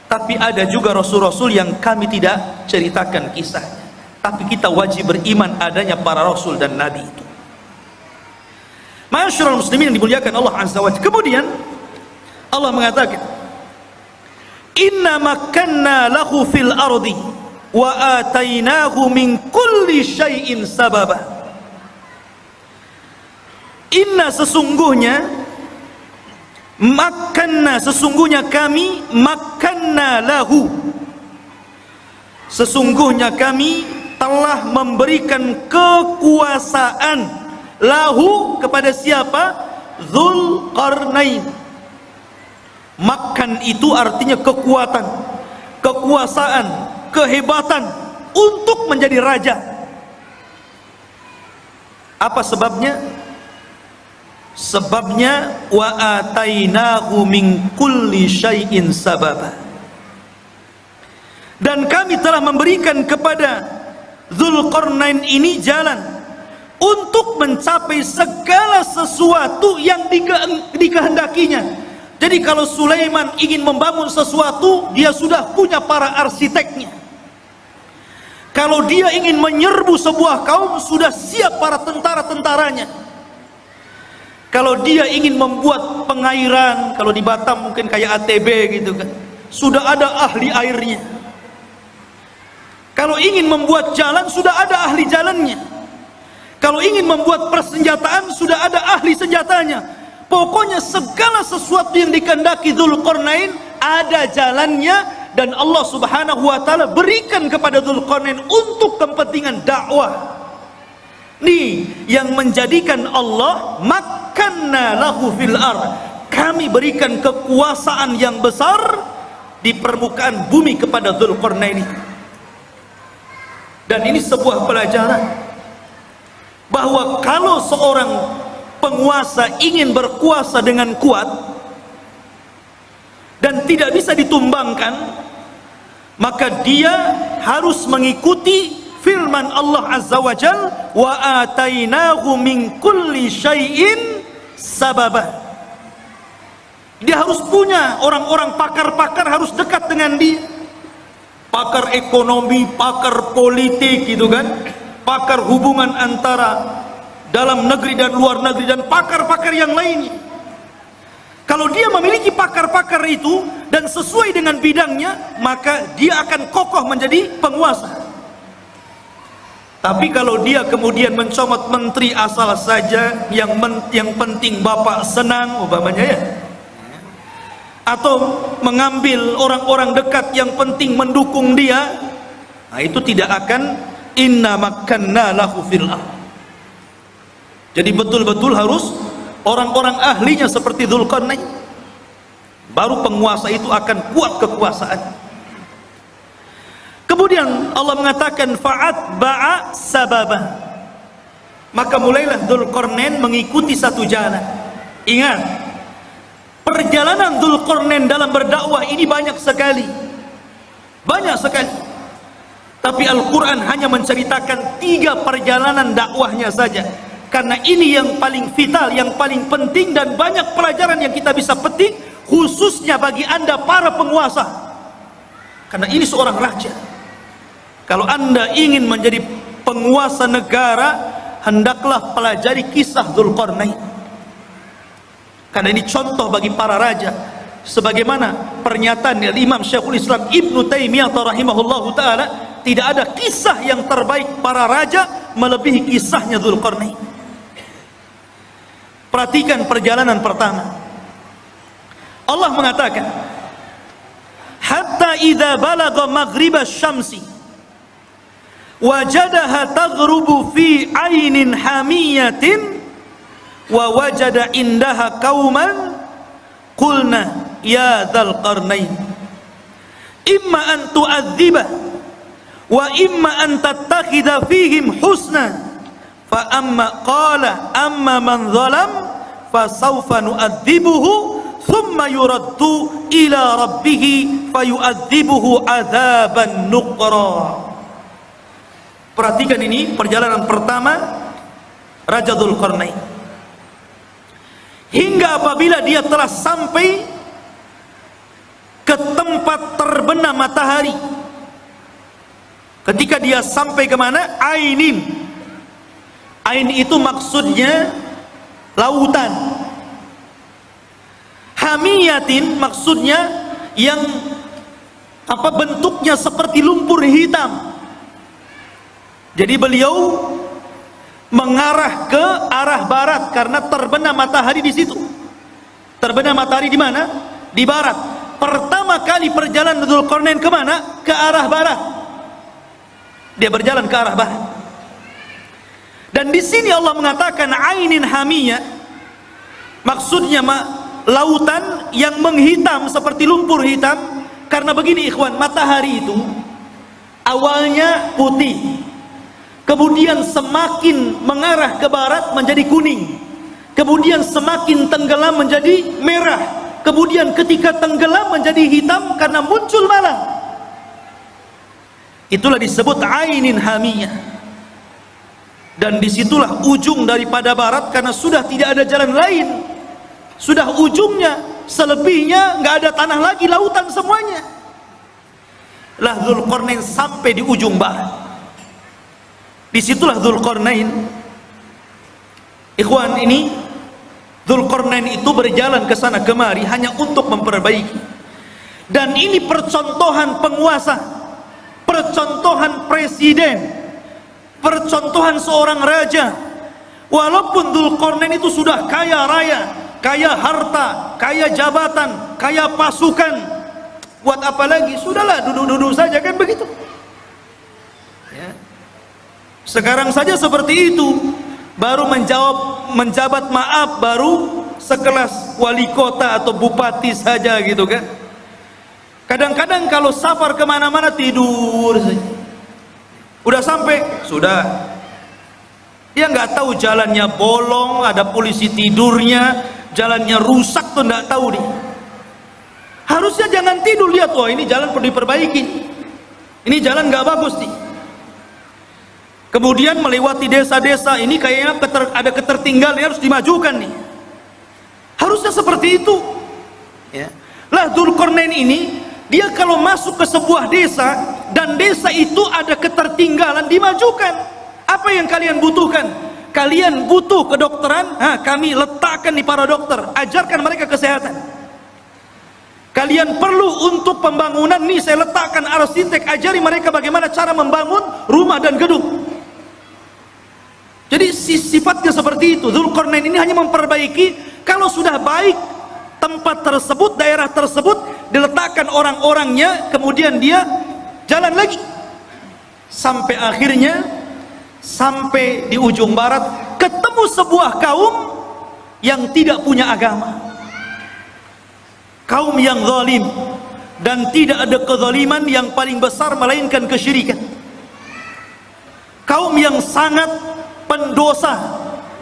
tapi ada juga rasul-rasul yang kami tidak ceritakan kisahnya. Tapi kita wajib beriman adanya para rasul dan nabi itu. Ma'asyiral muslimin yang dimuliakan Allah Azza wa Jalla. Kemudian Allah mengatakan, inna makkanna lahu fil ardi wa atainahu min kulli syai'in sababa. Inna, sesungguhnya, makanna, sesungguhnya kami, makanna lahu, sesungguhnya kami telah memberikan kekuasaan lahu kepada siapa? Dzulqarnain. Makan itu artinya kekuatan, kekuasaan, kehebatan untuk menjadi raja. Apa sebabnya? Sebabnya wa atainahu min kulli syai'in sababa. Dan kami telah memberikan kepada Dzulqarnain ini jalan untuk mencapai segala sesuatu yang dikehendakinya. Jadi kalau Sulaiman ingin membangun sesuatu, dia sudah punya para arsiteknya. Kalau dia ingin menyerbu sebuah kaum, sudah siap para tentara-tentaranya. Kalau dia ingin membuat pengairan, kalau di Batam mungkin kayak ATB gitu kan, sudah ada ahli airnya. Kalau ingin membuat jalan, sudah ada ahli jalannya. Kalau ingin membuat persenjataan, sudah ada ahli senjatanya. Pokoknya segala sesuatu yang dikehendaki Dzulqarnain ada jalannya, dan Allah Subhanahu wa ta'ala berikan kepada Dzulqarnain untuk kepentingan dakwah. Nih yang menjadikan Allah makkanna lahu fil ard, kami berikan kekuasaan yang besar di permukaan bumi kepada Dzulqarnain. Dan ini sebuah pelajaran bahwa kalau seorang penguasa ingin berkuasa dengan kuat dan tidak bisa ditumbangkan, maka dia harus mengikuti firman Allah Azza wa Jal, wa atainahu min kulli syai'in sababa. Dia harus punya orang-orang pakar-pakar, harus dekat dengan dia, pakar ekonomi, pakar politik gitu kan, pakar hubungan antara dalam negeri dan luar negeri, dan pakar-pakar yang lainnya. Kalau dia memiliki pakar-pakar itu dan sesuai dengan bidangnya, maka dia akan kokoh menjadi penguasa. Tapi kalau dia kemudian mencomot menteri asal saja, yang penting bapak senang umpamanya ya, atau mengambil orang-orang dekat yang penting mendukung dia, nah itu tidak akan inna makkanna lahu fil ard. Jadi betul-betul harus orang-orang ahlinya seperti Dzulqarnain, baru penguasa itu akan kuat kekuasaan. Kemudian Allah mengatakan fa'atba'a sababa, maka mulailah Dzulqarnain mengikuti satu jalan. Ingat, perjalanan Dzulqarnain dalam berdakwah ini banyak sekali, tapi Al-Quran hanya menceritakan 3 perjalanan dakwahnya saja, karena ini yang paling vital, yang paling penting, dan banyak pelajaran yang kita bisa petik khususnya bagi Anda para penguasa, karena ini seorang raja. Kalau Anda ingin menjadi penguasa negara, hendaklah pelajari kisah Dzulqarnain, karena ini contoh bagi para raja. Sebagaimana pernyataan dari Imam Syekhul Islam Ibnu Taimiyah rahimahullahu taala, tidak ada kisah yang terbaik para raja melebihi kisahnya Dzulqarnain. Perhatikan perjalanan pertama. Allah mengatakan, hatta idza balagha maghribasy syamsi wajadaha taghrubu fi ainin hamiyatin wa wajada indaha qauman qulna ya Dzulqarnain imma an tu'adziba wa imma an tattakhidha fihim husna fa amma qala amma man zalam fa sawfa nu'adzibuhu thumma yuraddu ila rabbih fayu'adzibuhu adzaban nuqra. Perhatikan ini perjalanan pertama Raja Dzulqarnain, hingga apabila dia telah sampai ke tempat terbenam matahari. Ketika dia sampai ke mana? Ainin. Ain itu maksudnya lautan. Hamiyatin maksudnya yang bentuknya seperti lumpur hitam. Jadi beliau mengarah ke arah barat karena terbenam matahari di situ. Terbenam matahari di mana? Di barat. Pertama kali perjalanan Dzulqarnain ke mana? Ke arah barat. Dia berjalan ke arah barat. Dan di sini Allah mengatakan ainin hamiyah, maksudnya lautan yang menghitam seperti lumpur hitam. Karena begini ikhwan, matahari itu awalnya putih, kemudian semakin mengarah ke barat menjadi kuning, kemudian semakin tenggelam menjadi merah, kemudian ketika tenggelam menjadi hitam karena muncul malam. Itulah disebut ainin hamiyah. Dan disitulah ujung daripada barat, karena sudah tidak ada jalan lain, sudah ujungnya, selebihnya nggak ada tanah lagi, lautan semuanya. Lah Dzulqarnain sampai di ujung barat. Disitulah Dzulqarnain, ikhwan, ini Dzulqarnain itu berjalan ke sana kemari hanya untuk memperbaiki. Dan ini percontohan penguasa, percontohan presiden, percontohan seorang raja. Walaupun Dzulqarnain itu sudah kaya raya, kaya harta, kaya jabatan, kaya pasukan, buat apa lagi? Sudahlah, duduk-duduk saja, kan begitu ya. Sekarang saja seperti itu, baru menjabat maaf baru sekelas wali kota atau bupati saja gitu kan. Kadang-kadang kalau safar kemana-mana tidur saja. Udah sampai, sudah. Dia nggak tahu jalannya bolong, ada polisi tidurnya, jalannya rusak tuh nggak tahu dia. Harusnya jangan tidur, lihat, wah ini jalan perlu diperbaiki, ini jalan nggak bagus nih. Kemudian melewati desa-desa, ini kayaknya ada ketertinggalan, harus dimajukan nih. Harusnya seperti itu. Ya. Lah Dzulqarnain ini, dia kalau masuk ke sebuah desa dan desa itu ada ketertinggalan, dimajukan. Apa yang kalian butuhkan? Kalian butuh kedokteran? Kami letakkan di para dokter, ajarkan mereka kesehatan. Kalian perlu untuk pembangunan, nih saya letakkan arsitek, ajari mereka bagaimana cara membangun rumah dan gedung. Jadi sifatnya seperti itu. Dzulqarnain ini hanya memperbaiki, kalau sudah baik tempat tersebut, daerah tersebut, diletakkan orang-orangnya, kemudian dia jalan lagi. Sampai akhirnya, sampai di ujung barat, ketemu sebuah kaum yang tidak punya agama. Kaum yang zalim, dan tidak ada kezaliman yang paling besar melainkan kesyirikan. Kaum yang sangat pendosa,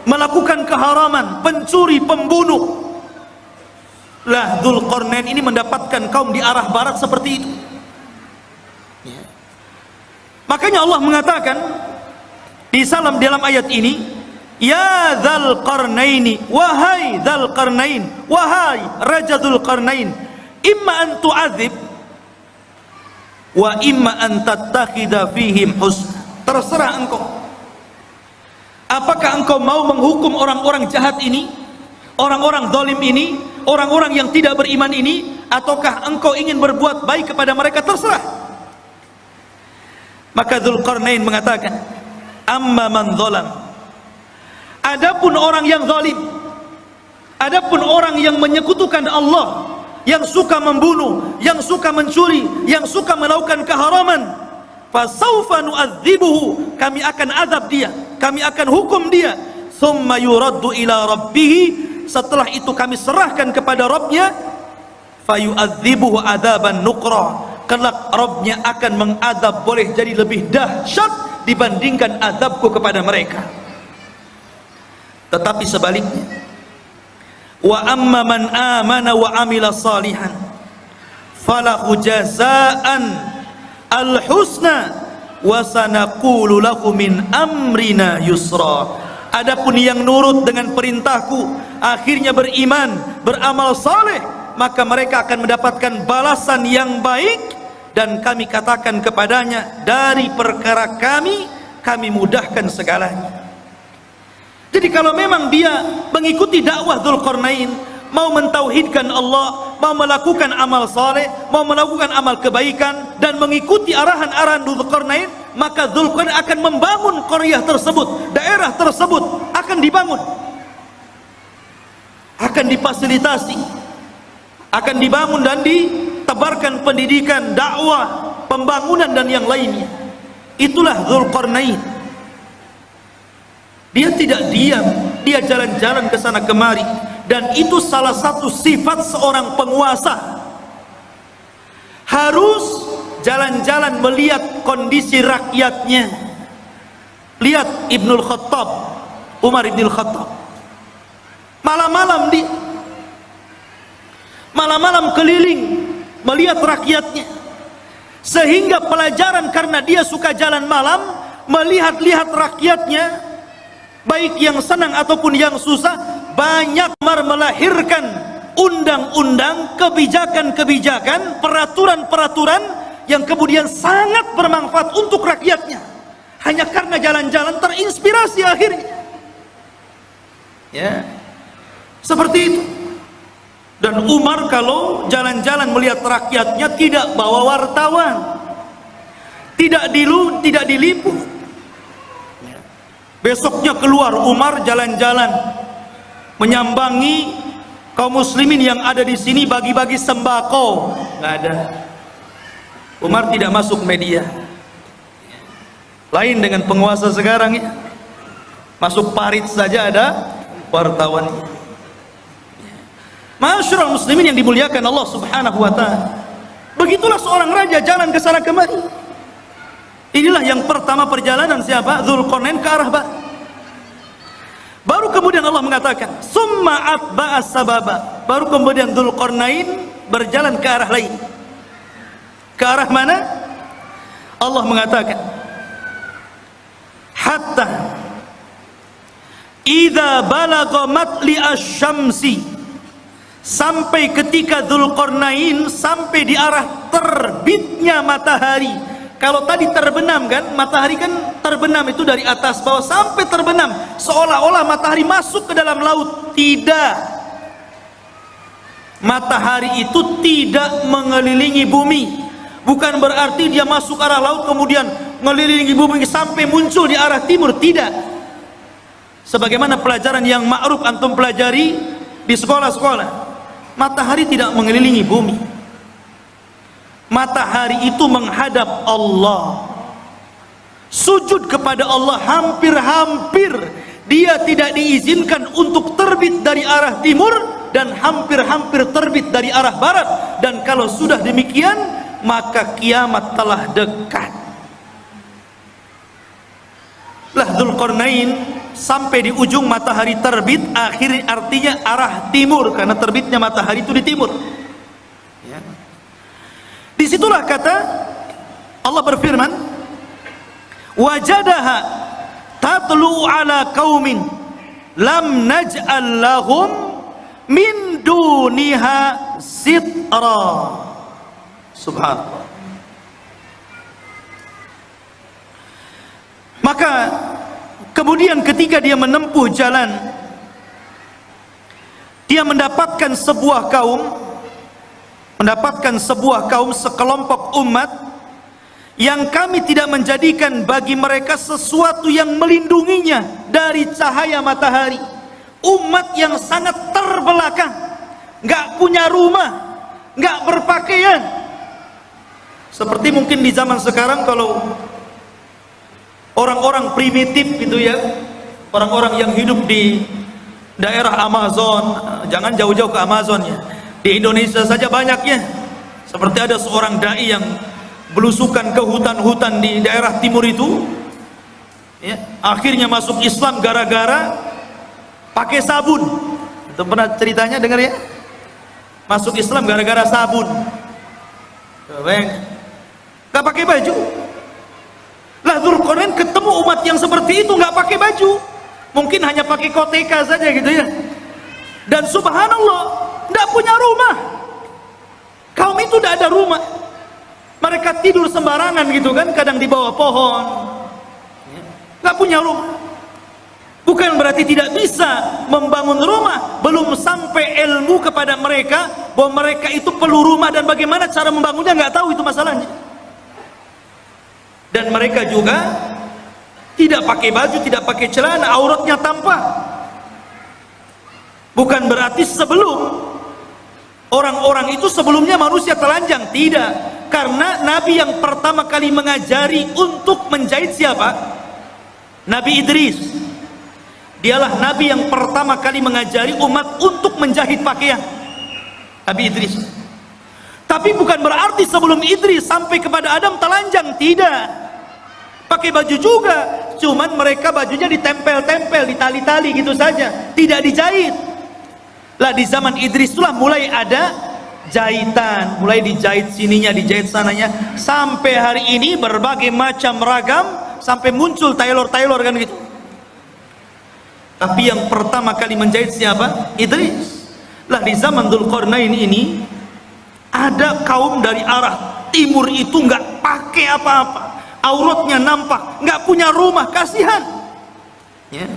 melakukan keharaman, pencuri, pembunuh. Lah Dzulqarnain ini mendapatkan kaum di arah barat seperti itu. Ya. Makanya Allah mengatakan di dalam ayat ini, ya Dzulqarnaini, wahai Dzulqarnain, wahai Raja Dzulqarnain, imma an tu'adzib wa imma an tattakhidha fihim husna. Terserah engkau. Apakah engkau mau menghukum orang-orang jahat ini, orang-orang zalim ini, orang-orang yang tidak beriman ini, ataukah engkau ingin berbuat baik kepada mereka? Terserah. Maka Dzulqarnain mengatakan, amma man zalam, adapun orang yang zalim, adapun orang yang menyekutukan Allah, yang suka membunuh, yang suka mencuri, yang suka melakukan keharaman, fasawfa nu'adzibuhu, kami akan azab dia, kami akan hukum dia, thumma yuraddu ila rabbih, setelah itu kami serahkan kepada Rabbnya, fayu'adzibuhu adzaban nuqra, kelak Rabbnya akan mengadab, boleh jadi lebih dahsyat dibandingkan azabku kepada mereka. Tetapi sebaliknya, wa amma man amana wa amila salihan falahu jazaan al-husna wa sanaqulu lahu min amrina yusra. Adapun yang nurut dengan perintahku, akhirnya beriman, beramal saleh, maka mereka akan mendapatkan balasan yang baik, dan kami katakan kepadanya, dari perkara kami mudahkan segalanya. Jadi kalau memang dia mengikuti dakwah Dzulqarnain, mau mentauhidkan Allah, mau melakukan amal saleh, mau melakukan amal kebaikan, dan mengikuti arahan-arahan Dzulqarnain, maka Dzulqarnain akan membangun qaryah tersebut, daerah tersebut akan dibangun, akan difasilitasi, akan dibangun dan ditebarkan pendidikan, dakwah, pembangunan dan yang lainnya. Itulah Dzulqarnain. Dia tidak diam, dia jalan-jalan ke sana kemari, dan itu salah satu sifat seorang penguasa. Harus jalan-jalan melihat kondisi rakyatnya. Lihat Ibnul Khattab, Umar Ibnul Khattab, malam-malam malam-malam keliling melihat rakyatnya, sehingga pelajaran, karena dia suka jalan malam melihat-lihat rakyatnya, baik yang senang ataupun yang susah, banyak melahirkan undang-undang, kebijakan-kebijakan, peraturan-peraturan yang kemudian sangat bermanfaat untuk rakyatnya, hanya karena jalan-jalan terinspirasi akhirnya. Ya, seperti itu. Dan Umar kalau jalan-jalan melihat rakyatnya tidak bawa wartawan, tidak diliput. Besoknya keluar Umar jalan-jalan menyambangi kaum muslimin yang ada di sini, bagi-bagi sembako. Nggak ada. Umar tidak masuk media. Lain dengan penguasa sekarang ya. Masuk parit saja ada wartawan. Masyarul muslimin yang dimuliakan Allah Subhanahu wa taala. Begitulah seorang raja jalan ke sana kemari. Inilah yang pertama perjalanan siapa? Dzulqarnain ke arah barat. Baru kemudian Allah mengatakan, "Summa atba'a sababa." Baru kemudian Dzulqarnain berjalan ke arah lain. Ke arah mana? Allah mengatakan, "Hatta idza balagha matli asy-syamsi." Sampai ketika Dzulqarnain sampai di arah terbitnya matahari. Kalau tadi terbenam kan, matahari kan terbenam itu dari atas bawah sampai terbenam, seolah-olah matahari masuk ke dalam laut. Tidak. Matahari itu tidak mengelilingi bumi. Bukan berarti dia masuk arah laut kemudian mengelilingi bumi sampai muncul di arah timur. Tidak. Sebagaimana pelajaran yang ma'ruf antum pelajari di sekolah-sekolah. Matahari tidak mengelilingi bumi. Matahari itu menghadap Allah, sujud kepada Allah hampir-hampir. Dia tidak diizinkan untuk terbit dari arah timur dan hampir-hampir terbit dari arah barat. Dan kalau sudah demikian, maka kiamat telah dekat. Lah Dzulqarnain sampai di ujung matahari terbit, akhir artinya arah timur, karena terbitnya matahari itu di timur. Ya. Disitulah kata Allah berfirman, "Wajadaha tatlu ala qaumin lam naj'al lahum min duniha sitra." Subhanallah. Maka kemudian ketika dia menempuh jalan, dia mendapatkan sebuah kaum, sekelompok umat yang kami tidak menjadikan bagi mereka sesuatu yang melindunginya dari cahaya matahari. Umat yang sangat terbelakang, nggak punya rumah, nggak berpakaian. Seperti mungkin di zaman sekarang kalau orang-orang primitif gitu ya, orang-orang yang hidup di daerah Amazon, jangan jauh-jauh ke Amazon ya, di Indonesia saja banyaknya. Seperti ada seorang dai yang belusukan ke hutan-hutan di daerah timur itu ya, akhirnya masuk Islam gara-gara pakai sabun. Itu pernah ceritanya dengar ya? Masuk Islam gara-gara sabun. Gak pakai baju. Lah Dzulqarnain ketemu umat yang seperti itu nggak pakai baju, mungkin hanya pakai koteka saja gitu ya. Dan subhanallah, nggak punya rumah. Kaum itu tidak ada rumah. Mereka tidur sembarangan gitu kan, kadang di bawah pohon. Nggak punya rumah. Bukan berarti tidak bisa membangun rumah. Belum sampai ilmu kepada mereka bahwa mereka itu perlu rumah dan bagaimana cara membangunnya, nggak tahu itu masalahnya. Dan mereka juga tidak pakai baju, tidak pakai celana, auratnya tampak. Bukan berarti sebelum orang-orang itu sebelumnya manusia telanjang, tidak. Karena Nabi yang pertama kali mengajari untuk menjahit siapa? Nabi Idris. Dialah Nabi yang pertama kali mengajari umat untuk menjahit pakaian. Nabi Idris. Tapi bukan berarti sebelum Idris sampai kepada Adam telanjang, tidak. Pakai baju juga, cuman mereka bajunya ditempel-tempel, ditali-tali gitu saja, tidak dijahit. Lah di zaman Idris itulah mulai ada jahitan, mulai dijahit sininya, dijahit sananya, sampai hari ini berbagai macam ragam, sampai muncul tailor-tailor kan gitu. Tapi yang pertama kali menjahit siapa? Idris. Lah di zaman Dzulqarnain ini ada kaum dari arah timur itu nggak pakai apa-apa, auratnya nampak, nggak punya rumah, kasihan ya.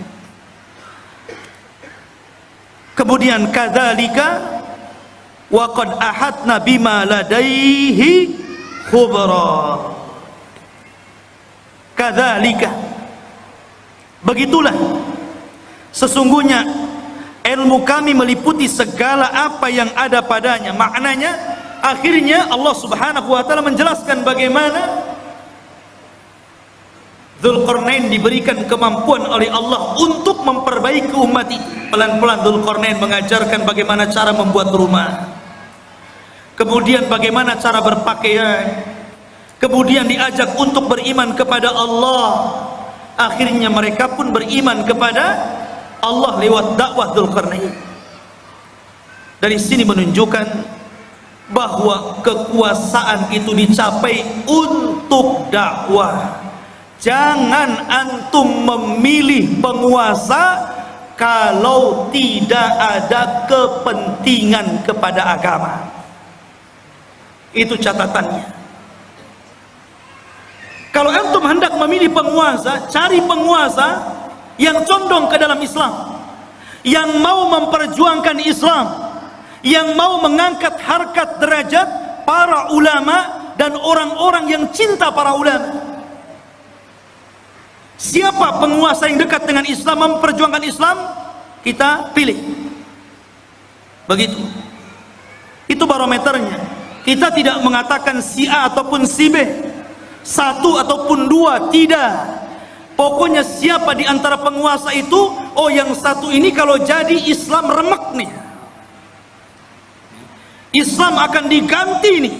Kemudian kadzalika wa qad ahadna bima ladaihi khubra. Kadzalika, begitulah sesungguhnya ilmu kami meliputi segala apa yang ada padanya. Maknanya akhirnya Allah Subhanahu wa taala menjelaskan bagaimana Dzulqarnain diberikan kemampuan oleh Allah untuk memperbaiki umat itu. Pelan-pelan Dzulqarnain mengajarkan bagaimana cara membuat rumah, kemudian bagaimana cara berpakaian, kemudian diajak untuk beriman kepada Allah. Akhirnya mereka pun beriman kepada Allah lewat dakwah Dzulqarnain. Dari sini menunjukkan bahwa kekuasaan itu dicapai untuk dakwah. Jangan antum memilih penguasa kalau tidak ada kepentingan kepada agama. Itu catatannya. Kalau antum hendak memilih penguasa, cari penguasa yang condong ke dalam Islam, yang mau memperjuangkan Islam, yang mau mengangkat harkat derajat para ulama dan orang-orang yang cinta para ulama. Siapa penguasa yang dekat dengan Islam, memperjuangkan Islam, kita pilih. Begitu. Itu barometernya. Kita tidak mengatakan si A ataupun si B, satu ataupun dua, tidak. Pokoknya siapa di antara penguasa itu, oh yang satu ini kalau jadi Islam remek nih, Islam akan diganti nih.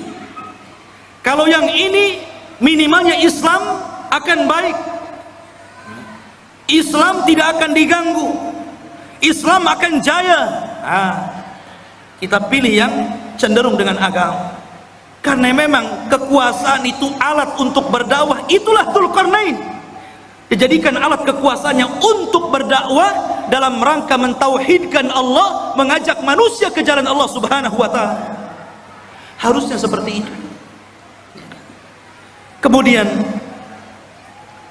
Kalau yang ini minimalnya Islam akan baik, Islam tidak akan diganggu, Islam akan jaya. Kita pilih yang cenderung dengan agama, karena memang kekuasaan itu alat untuk berdakwah. Itulah Dzulqarnain, dijadikan alat kekuasaannya untuk berdakwah dalam rangka mentauhidkan Allah, mengajak manusia ke jalan Allah Subhanahu wa ta'ala. Harusnya seperti itu. Kemudian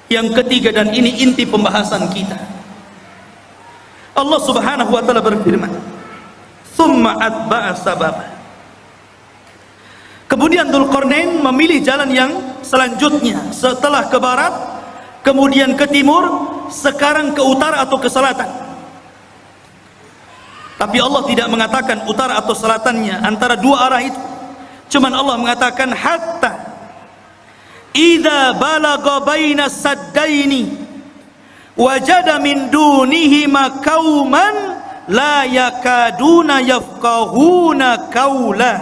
yang ketiga, dan ini inti pembahasan kita, Allah Subhanahu wa ta'ala berfirman, "Tsumma atba'a sababa." Kemudian Dzulqarnain memilih jalan yang selanjutnya. Setelah ke barat, kemudian ke timur, sekarang ke utara atau ke selatan. Tapi Allah tidak mengatakan utara atau selatannya, antara dua arah itu. Cuman Allah mengatakan hatta idza balagha baina saddaini wajada min dunihima qauman la yakaduna yafqahuna qaula.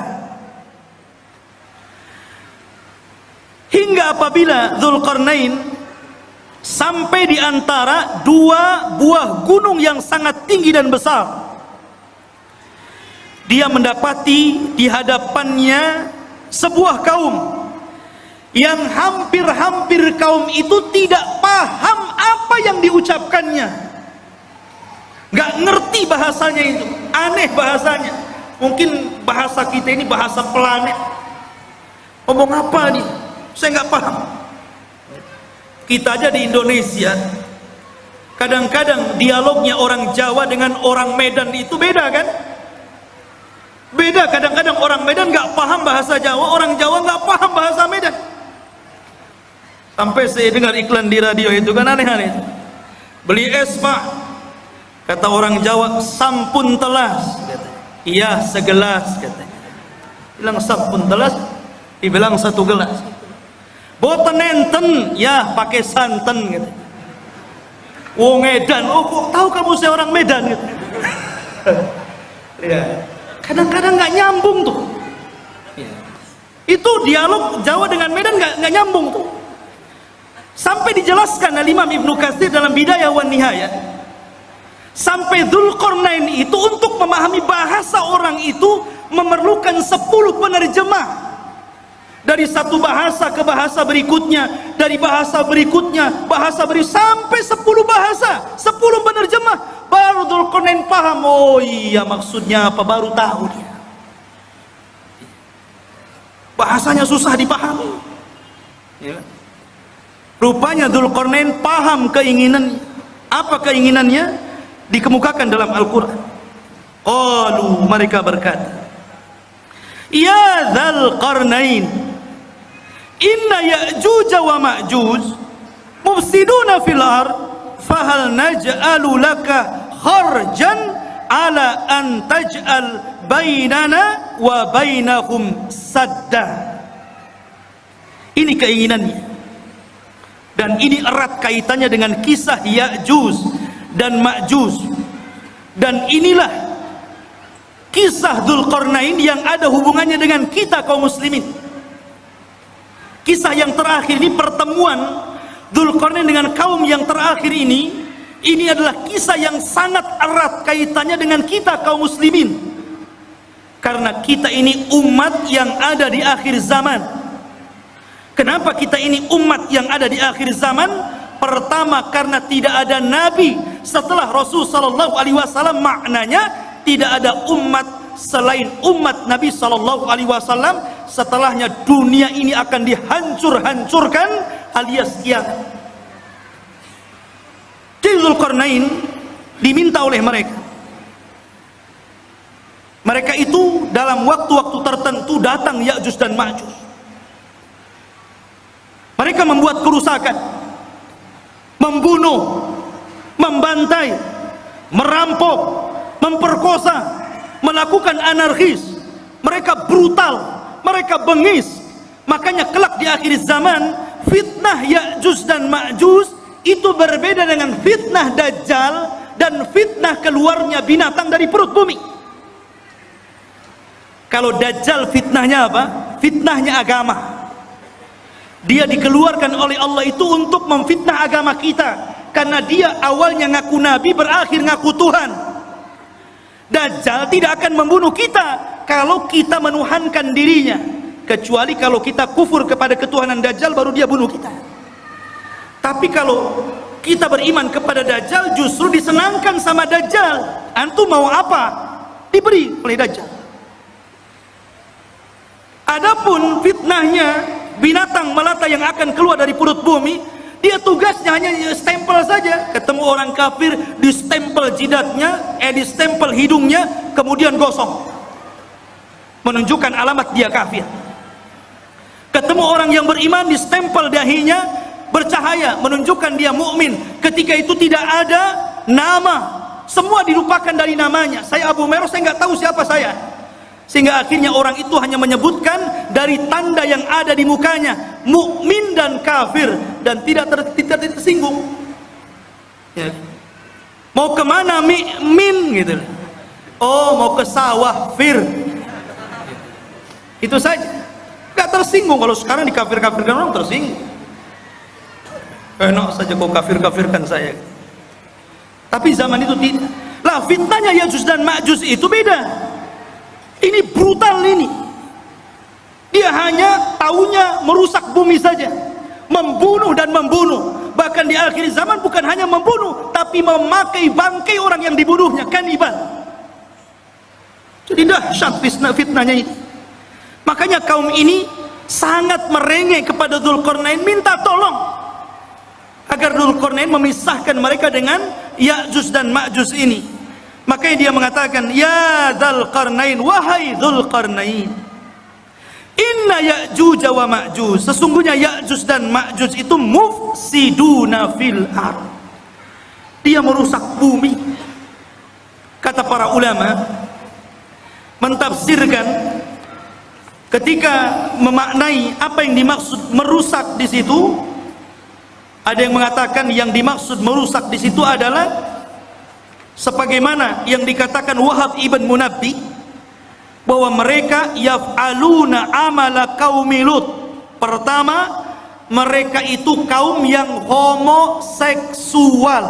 Hingga apabila Dzulqarnain sampai di antara dua buah gunung yang sangat tinggi dan besar, dia mendapati di hadapannya sebuah kaum yang hampir-hampir kaum itu tidak paham apa yang diucapkannya, nggak ngerti bahasanya itu, aneh bahasanya. Mungkin bahasa kita ini bahasa planet, ngomong apa nih, saya nggak paham. Kita aja di Indonesia kadang-kadang dialognya orang Jawa dengan orang Medan itu beda kan? Beda. Kadang-kadang orang Medan nggak paham bahasa Jawa, orang Jawa nggak paham bahasa Medan. Sampai saya dengar iklan di radio itu kan aneh-aneh. Beli es pak, kata orang Jawa, sampun telas. Iya segelas katanya. Bilang sampun telas, dibilang satu gelas. Boten enten, ya pakai santen gitu. Wong Medan, oh kok tahu kamu saya orang Medan gitu. Ya, kadang-kadang nggak nyambung tuh. Ya. Itu dialog Jawa dengan Medan nggak nyambung tuh. Sampai dijelaskan oleh Imam Ibnu Katsir dalam Bidayah wan Nihayah, sampai Dzulqarnain itu untuk memahami bahasa orang itu memerlukan 10 penerjemah. Dari satu bahasa ke bahasa berikutnya, dari bahasa berikutnya, sampai 10 bahasa, 10 penerjemah, baru Dzulqarnain paham. Oh iya maksudnya apa, baru tahu dia. Bahasanya susah dipahami. Ya. Rupanya Dzulqarnain paham keinginannya. Apa keinginannya? Dikemukakan dalam Al-Quran. Qalu, mereka berkata, ya Dzulqarnain, inna Ya'juj wa Ma'juj mufsiduna fil ard fahal naj'alu laka kharjan ala an taj'al bainana wa bainahum sadda. Ini keinginannya. Dan ini erat kaitannya dengan kisah Ya'juj dan Ma'juj. Dan inilah kisah Dzulqarnain yang ada hubungannya dengan kita kaum muslimin. Kisah yang terakhir ini, pertemuan Dzulqarnain dengan kaum yang terakhir ini adalah kisah yang sangat erat kaitannya dengan kita kaum muslimin. Karena kita ini umat yang ada di akhir zaman. Kenapa kita ini umat yang ada di akhir zaman? Pertama, karena tidak ada nabi setelah Rasul sallallahu alaihi wasallam. Maknanya tidak ada umat selain umat Nabi sallallahu alaihi wasallam. Setelahnya dunia ini akan dihancur-hancurkan alias kiamat. Dzulqarnain diminta oleh mereka itu dalam waktu-waktu tertentu datang Ya'juj dan Ma'juj. Mereka membuat kerusakan, membunuh, membantai, merampok, memperkosa, melakukan anarkis. Mereka brutal, mereka bengis. Makanya kelak di akhir zaman, fitnah Ya'juj dan Ma'juj itu berbeda dengan fitnah Dajjal dan fitnah keluarnya binatang dari perut bumi. Kalau Dajjal fitnahnya apa? Fitnahnya agama. Dia dikeluarkan oleh Allah itu untuk memfitnah agama kita, karena dia awalnya ngaku nabi, berakhir ngaku Tuhan. Dajjal tidak akan membunuh kita kalau kita menuhankan dirinya, kecuali kalau kita kufur kepada ketuhanan Dajjal, baru dia bunuh kita. Tapi kalau kita beriman kepada Dajjal, justru disenangkan sama Dajjal. Antum mau apa? Diberi oleh Dajjal. Adapun fitnahnya binatang melata yang akan keluar dari perut bumi, dia tugasnya hanya stempel saja. Ketemu orang kafir, distempel jidatnya, distempel hidungnya, kemudian gosong, menunjukkan alamat dia kafir. Ketemu orang yang beriman, distempel dahinya, bercahaya, menunjukkan dia mukmin. Ketika itu tidak ada nama, semua dilupakan dari namanya. Saya Abu Meros, saya nggak tahu siapa saya. Sehingga akhirnya orang itu hanya menyebutkan dari tanda yang ada di mukanya, mukmin dan kafir, dan tidak tersinggung. Ya. Mau kemana min gitu? Oh, mau ke sawah fir. Itu saja. Gak tersinggung. Kalau sekarang dikafir-kafirkan orang tersinggung. Enak saja kau kafir-kafirkan saya. Tapi zaman itu tidak. Lah fitnahnya Ya'juj dan Ma'juj itu beda. Ini brutal ini. Dia hanya taunya merusak bumi saja, membunuh dan membunuh. Bahkan di akhir zaman bukan hanya membunuh, tapi memakai bangkai orang yang dibunuhnya, kanibal. Jadi dahsyat fitnahnya ini. Makanya kaum ini sangat merengek kepada Dzulqarnain, minta tolong agar Dzulqarnain memisahkan mereka dengan Ya'juj dan Ma'juj ini. Makanya dia mengatakan, ya Dzulqarnain, wahai Dzulqarnain, inna Ya'juj wa Ma'juj, sesungguhnya Ya'juj dan Ma'juj itu mufsiduna fil ard, dia merusak bumi. Kata para ulama mentafsirkan ketika memaknai apa yang dimaksud merusak di situ, ada yang mengatakan yang dimaksud merusak di situ adalah sebagaimana yang dikatakan Wahab ibn Munabbi, bahwa mereka yaf'aluna amala qaumi Lut. Pertama, mereka itu kaum yang homoseksual.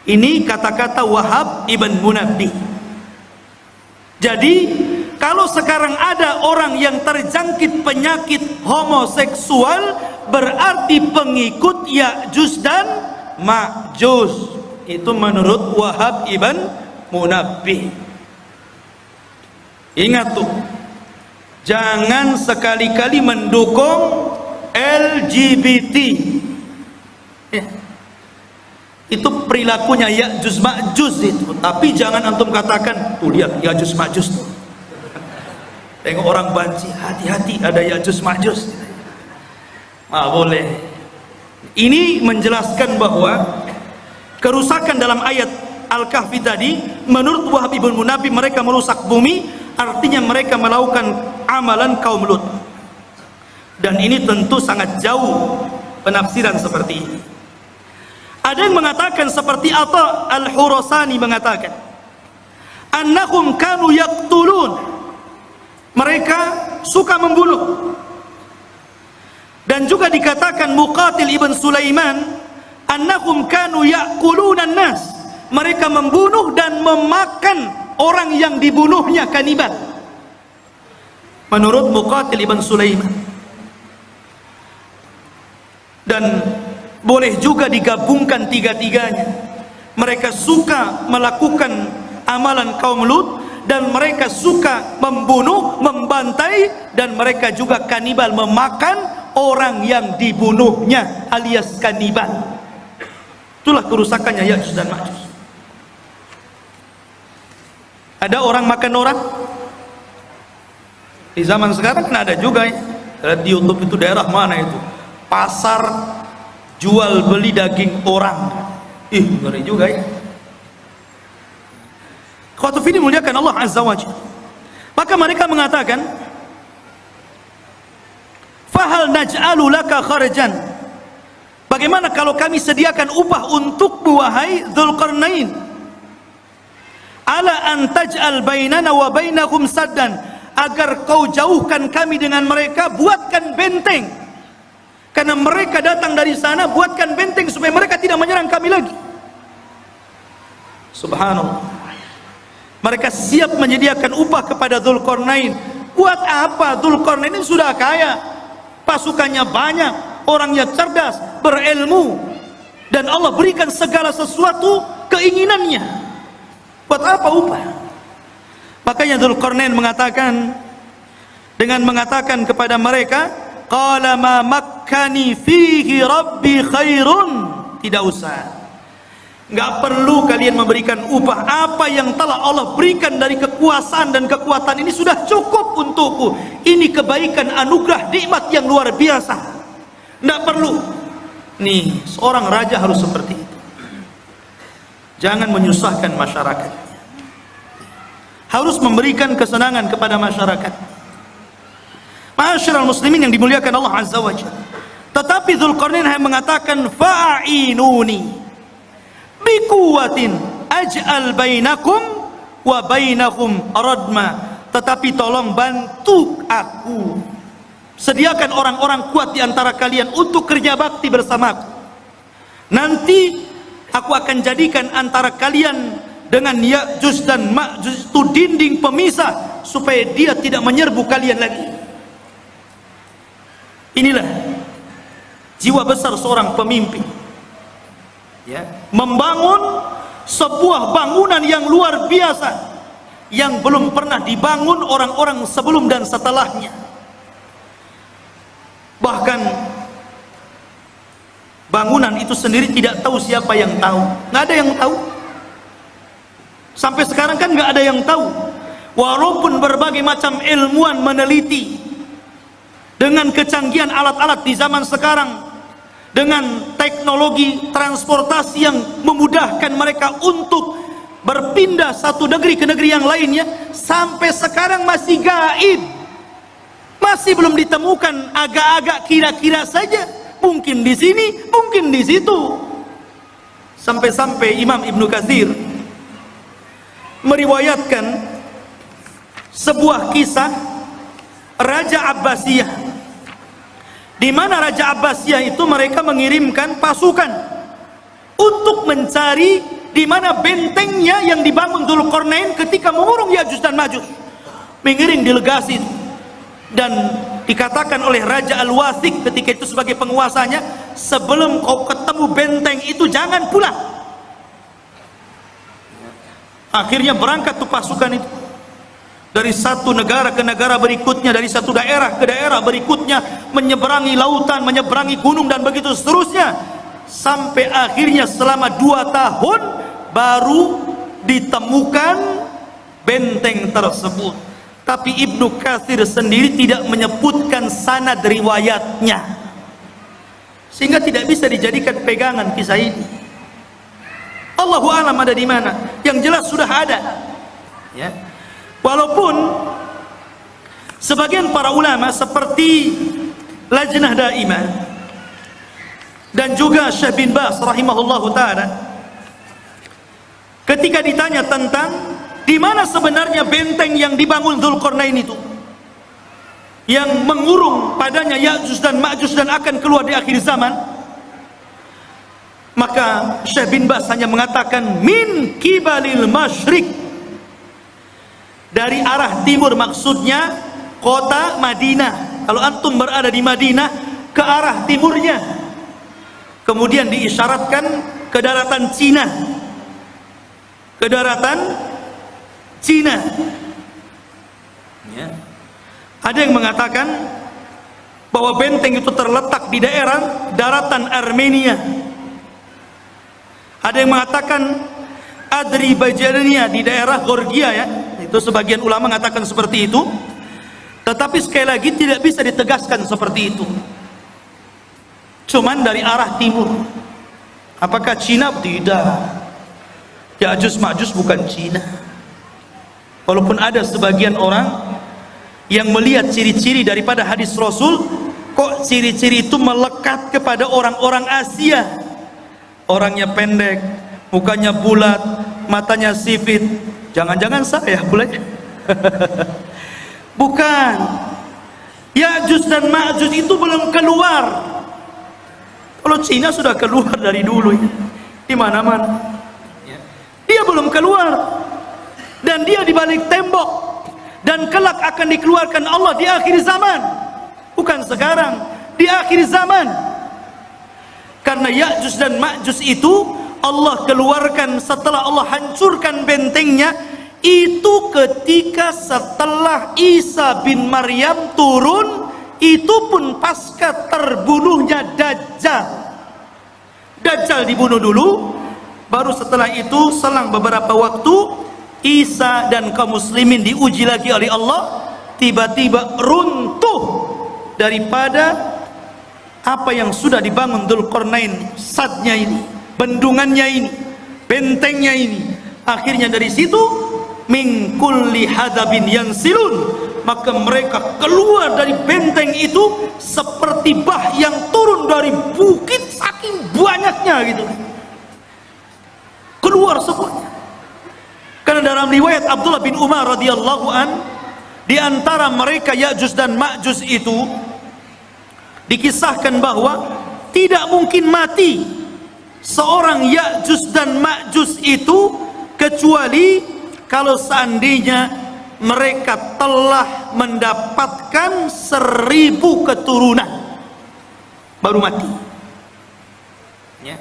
Ini kata-kata Wahab ibn Munabbi. Jadi kalau sekarang ada orang yang terjangkit penyakit homoseksual, berarti pengikut Ya'juj dan Ma'juj. Itu menurut Wahab ibn Munabbi. Ingat tuh, jangan sekali-kali mendukung LGBT. Ya. Itu perilakunya Ya'juj Ma'juj itu. Tapi jangan antum katakan, tuh lihat Ya'juj Ma'juj tuh. Tengok orang banci, hati-hati ada Ya'juj Ma'juj. Boleh. Ini menjelaskan bahwa kerusakan dalam ayat Al-Kahfi tadi, menurut Wahab ibn Munabbi, mereka merusak bumi, artinya mereka melakukan amalan kaum Lut. Dan ini tentu sangat jauh penafsiran seperti ini. Ada yang mengatakan seperti Atha Al-Khurasani mengatakan, annahum kanu yaqtulun, mereka suka membunuh. Dan juga dikatakan Muqatil ibn Sulaiman, annahum kanu ya'kulunan nas, mereka membunuh dan memakan orang yang dibunuhnya, kanibal. Menurut Muqatil ibn Sulaiman. Dan boleh juga digabungkan tiga-tiganya. Mereka suka melakukan amalan kaum Lut, dan mereka suka membunuh, membantai, dan mereka juga kanibal, memakan orang yang dibunuhnya, alias kanibal. Itulah kerusakannya Ya'juj dan Ma'juj. Ada orang makan orang? Di zaman sekarang kan ada juga ya. Di YouTube itu daerah mana itu? Pasar jual beli daging orang. Ngeri juga ya. Khawatuf ini muliakan Allah Azza wa Jalla. Maka mereka mengatakan, fahal naj'alu laka kharjan, bagaimana kalau kami sediakan upah untukmu wahai Dzulqarnain, ala an taj'al bainana wa bainahum saddan, agar kau jauhkan kami dengan mereka, buatkan benteng. Karena mereka datang dari sana, buatkan benteng supaya mereka tidak menyerang kami lagi. Subhanallah. Mereka siap menyediakan upah kepada Dzulqarnain. Buat apa? Dzulqarnain ini sudah kaya, pasukannya banyak, orangnya cerdas, berilmu, dan Allah berikan segala sesuatu keinginannya. Buat apa upah? Makanya Dzulqarnain mengatakan, dengan mengatakan kepada mereka, qala ma makkani fihi rabbi khairun, tidak usah, nggak perlu kalian memberikan upah. Apa yang telah Allah berikan dari kekuasaan dan kekuatan ini sudah cukup untukku. Ini kebaikan, anugerah, nikmat yang luar biasa, nggak perlu. Nih, seorang raja harus seperti itu. Jangan menyusahkan masyarakat, harus memberikan kesenangan kepada masyarakat. Ma'asyiral muslimin yang dimuliakan Allah Azza wa Jalla. Tetapi Dzulqarnain hanya mengatakan, fa'inuni biquwatin aj'al bainakum wa bainahum radma, tetapi tolong bantu aku, sediakan orang-orang kuat di antara kalian untuk kerja bakti bersamaku. Nanti aku akan jadikan antara kalian dengan Ya'juj dan Ma'juj itu dinding pemisah, supaya dia tidak menyerbu kalian lagi. Inilah jiwa besar seorang pemimpin, ya, membangun sebuah bangunan yang luar biasa, yang belum pernah dibangun orang-orang sebelum dan setelahnya. Bahkan bangunan itu sendiri tidak tahu siapa yang tahu, nggak ada yang tahu. Sampai sekarang kan nggak ada yang tahu, walaupun berbagai macam ilmuwan meneliti. Dengan kecanggihan alat-alat di zaman sekarang, dengan teknologi transportasi yang memudahkan mereka untuk berpindah satu negeri ke negeri yang lainnya, sampai sekarang masih gaib, masih belum ditemukan, agak-agak kira-kira saja, mungkin di sini, mungkin di situ. Sampai-sampai Imam Ibnu Katsir meriwayatkan sebuah kisah Raja Abbasiyah, di mana Raja Abbasiyah itu mereka mengirimkan pasukan untuk mencari di mana bentengnya yang dibangun Dzulqarnain ketika mengurung Ya'juj dan Ma'juj. Mengirim delegasi, dan dikatakan oleh Raja Al-Wathiq ketika itu sebagai penguasanya, sebelum kau ketemu benteng itu jangan pulang. Akhirnya berangkat tuh pasukan itu dari satu negara ke negara berikutnya, dari satu daerah ke daerah berikutnya, menyeberangi lautan, menyeberangi gunung, dan begitu seterusnya, sampai akhirnya selama 2 tahun baru ditemukan benteng tersebut. Tapi Ibnu Katsir sendiri tidak menyebutkan sanad riwayatnya, sehingga tidak bisa dijadikan pegangan kisah ini. Allahu a'lam ada di mana, yang jelas sudah ada, ya. Walaupun sebagian para ulama seperti Lajnah Daimah dan juga Syekh bin Baz rahimahullahu taala ketika ditanya tentang di mana sebenarnya benteng yang dibangun Dzulqarnain itu, yang mengurung padanya Ya'juj dan Ma'juj dan akan keluar di akhir zaman, maka Syekh bin Baz hanya mengatakan min kibalil masyriq, dari arah timur, maksudnya kota Madinah. Kalau antum berada di Madinah, ke arah timurnya. Kemudian diisyaratkan ke daratan Cina, ke daratan Cina ya. Ada yang mengatakan bahwa benteng itu terletak di daerah daratan Armenia. Ada yang mengatakan Azerbaijan di daerah Georgia ya. Itu sebagian ulama mengatakan seperti itu. Tetapi sekali lagi tidak bisa ditegaskan seperti itu. Cuman dari arah timur. Apakah Cina? Tidak. Ya'juj Ma'juj bukan Cina. Walaupun ada sebagian orang yang melihat ciri-ciri daripada hadis Rasul, kok ciri-ciri itu melekat kepada orang-orang Asia. Orangnya pendek, mukanya bulat, matanya sipit. Jangan-jangan saya boleh? Bukan. Ya'juj dan Ma'juj itu belum keluar. Kalau Cina sudah keluar dari dulu ya. Di mana-mana. Dia belum keluar. Dan dia di balik tembok. Dan kelak akan dikeluarkan Allah di akhir zaman. Bukan sekarang, di akhir zaman. Karena Ya'juj dan Ma'juj itu Allah keluarkan setelah Allah hancurkan bentengnya, itu ketika setelah Isa bin Maryam turun, itu pun pasca terbunuhnya Dajjal. Dajjal dibunuh dulu, baru setelah itu selang beberapa waktu Isa dan kaum muslimin diuji lagi oleh Allah, tiba-tiba runtuh daripada apa yang sudah dibangun Dzulqarnain, sadnya ini, bendungannya ini, bentengnya ini. Akhirnya dari situ min kulli hadabin yansilun, maka mereka keluar dari benteng itu seperti bah yang turun dari bukit, saking banyaknya gitu, keluar semuanya. Karena dalam riwayat Abdullah bin Umar radhiyallahu an, di antara mereka Ya'juj dan Ma'juj itu dikisahkan bahwa tidak mungkin mati seorang Ya'juj dan Ma'juj itu kecuali kalau seandainya mereka telah mendapatkan 1000 keturunan baru mati ya.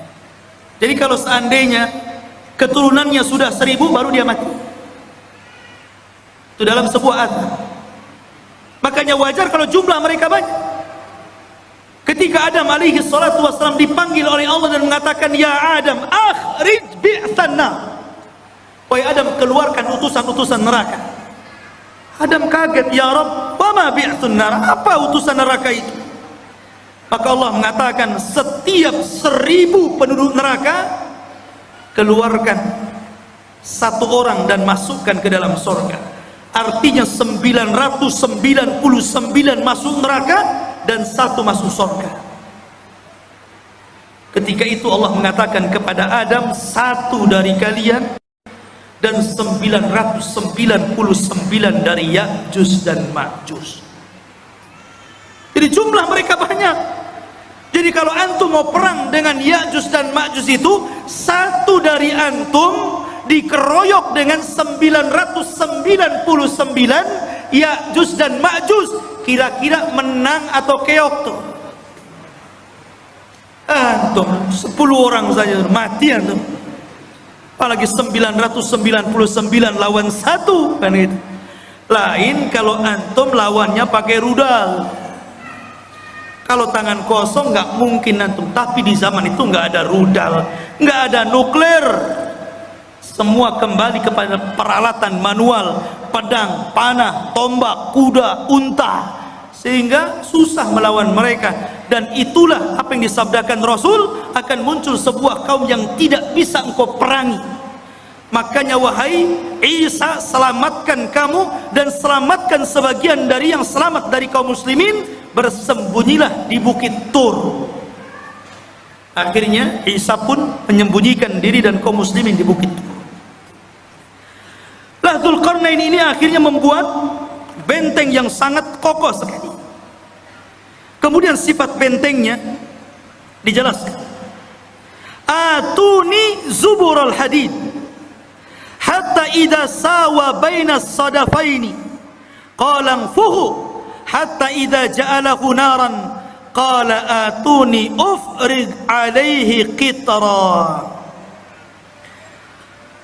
Jadi kalau seandainya keturunannya sudah 1000 baru dia mati, itu dalam sebuah azab. Makanya wajar kalau jumlah mereka banyak. Ketika Adam alaihi salatu wassalam dipanggil oleh Allah dan mengatakan, ya Adam akhrij bi'than nar, wahai Adam, keluarkan utusan-utusan neraka. Adam kaget, ya Rabb, wama bi'tsun nar, apa utusan neraka itu? Maka Allah mengatakan, setiap 1000 penduduk neraka keluarkan satu orang dan masukkan ke dalam surga. Artinya 999 masuk neraka dan 1 masuk surga. Ketika itu Allah mengatakan kepada Adam, 1 dari kalian dan 999 dari Ya'juj dan Ma'juj. Jadi jumlah mereka banyak. Jadi kalau antum mau perang dengan Ya'juj dan Ma'juj itu, 1 dari antum dikeroyok dengan 999 Ya'juj dan Ma'juj, kira-kira menang atau keok tuh? Antum 10 orang saja mati antum. Apalagi 999 lawan 1 kan itu. Lain kalau antum lawannya pakai rudal. Kalau tangan kosong nggak mungkin antum. Tapi di zaman itu nggak ada rudal, nggak ada nuklir. Semua kembali kepada peralatan manual, pedang, panah, tombak, kuda, unta, sehingga susah melawan mereka. Dan itulah apa yang disabdakan Rasul, akan muncul sebuah kaum yang tidak bisa engkau perangi. Makanya wahai Isa, selamatkan kamu dan selamatkan sebagian dari yang selamat dari kaum muslimin, bersembunyilah di bukit Tur. Akhirnya Isa pun menyembunyikan diri dan kaum muslimin di bukit. Dzulqarnain ini akhirnya membuat benteng yang sangat kokoh sekali. Kemudian sifat bentengnya dijelaskan. Atuni zubural hadid hatta idza sawa baina as-sadafaini qala anfuhu hatta idza ja'alahu naran qala atuni ufrig alaihi qitra.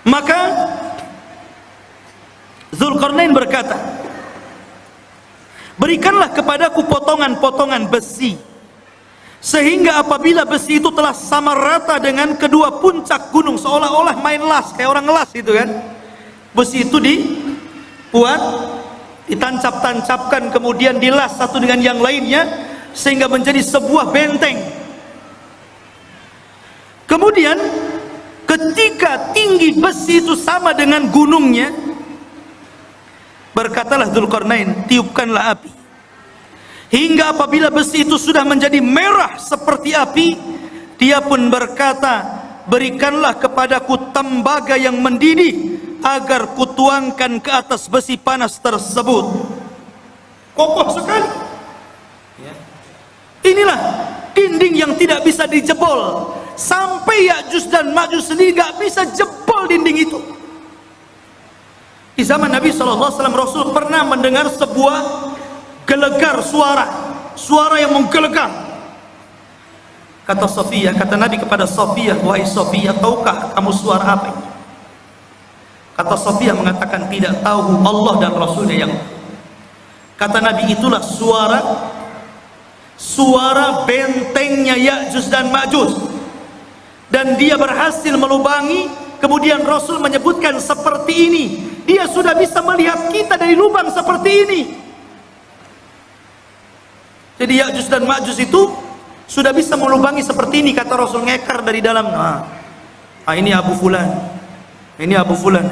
Maka Dzulqarnain berkata, berikanlah kepadaku potongan-potongan besi, sehingga apabila besi itu telah sama rata dengan kedua puncak gunung, seolah-olah main las, kayak orang las itu kan. Besi itu dibuat, ditancap-tancapkan, kemudian dilas satu dengan yang lainnya, sehingga menjadi sebuah benteng. Kemudian ketika tinggi besi itu sama dengan gunungnya, berkatalah Dzulqarnain, tiupkanlah api, hingga apabila besi itu sudah menjadi merah seperti api. Dia pun berkata, berikanlah kepadaku tembaga yang mendidih agar kutuangkan ke atas besi panas tersebut. Kokoh sekali. Inilah dinding yang tidak bisa dijebol. Sampai Ya'juj dan Ma'juj sendiri gak bisa jebol dinding itu. Di zaman Nabi SAW, Rasul pernah mendengar sebuah gelegar suara yang menggelegar. Kata Sofia, kata Nabi kepada Sofia, wahai Sofia, tahukah kamu suara apa ini? Kata Sofia mengatakan, tidak tahu, Allah dan Rasulnya yang. Kata Nabi, itulah suara bentengnya Ya'juj dan Ma'juj, dan dia berhasil melubangi. Kemudian Rasul menyebutkan seperti ini, dia sudah bisa melihat kita dari lubang seperti ini. Jadi Ya'juj dan Ma'juj itu sudah bisa melubangi seperti ini, kata Rasul, ngekar dari dalam. Ini Abu Fulan, ini Abu Fulan,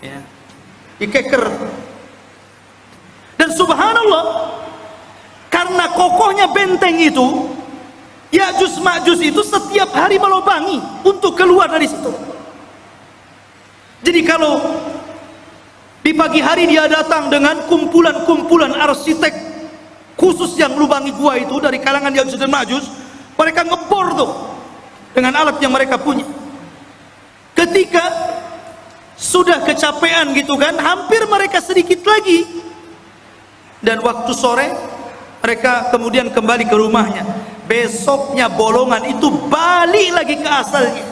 ya, dikeker. Dan subhanallah, karena kokohnya benteng itu, Ya'juj Ma'juj itu setiap hari melubangi untuk keluar dari situ. Jadi kalau di pagi hari dia datang dengan kumpulan-kumpulan arsitek khusus yang lubangi gua itu dari kalangan Ya'juj dan Ma'juj, mereka ngebor tuh dengan alat yang mereka punya. Ketika sudah kecapean gitu kan, hampir mereka sedikit lagi, dan waktu sore mereka kemudian kembali ke rumahnya. Besoknya bolongan itu balik lagi ke asalnya.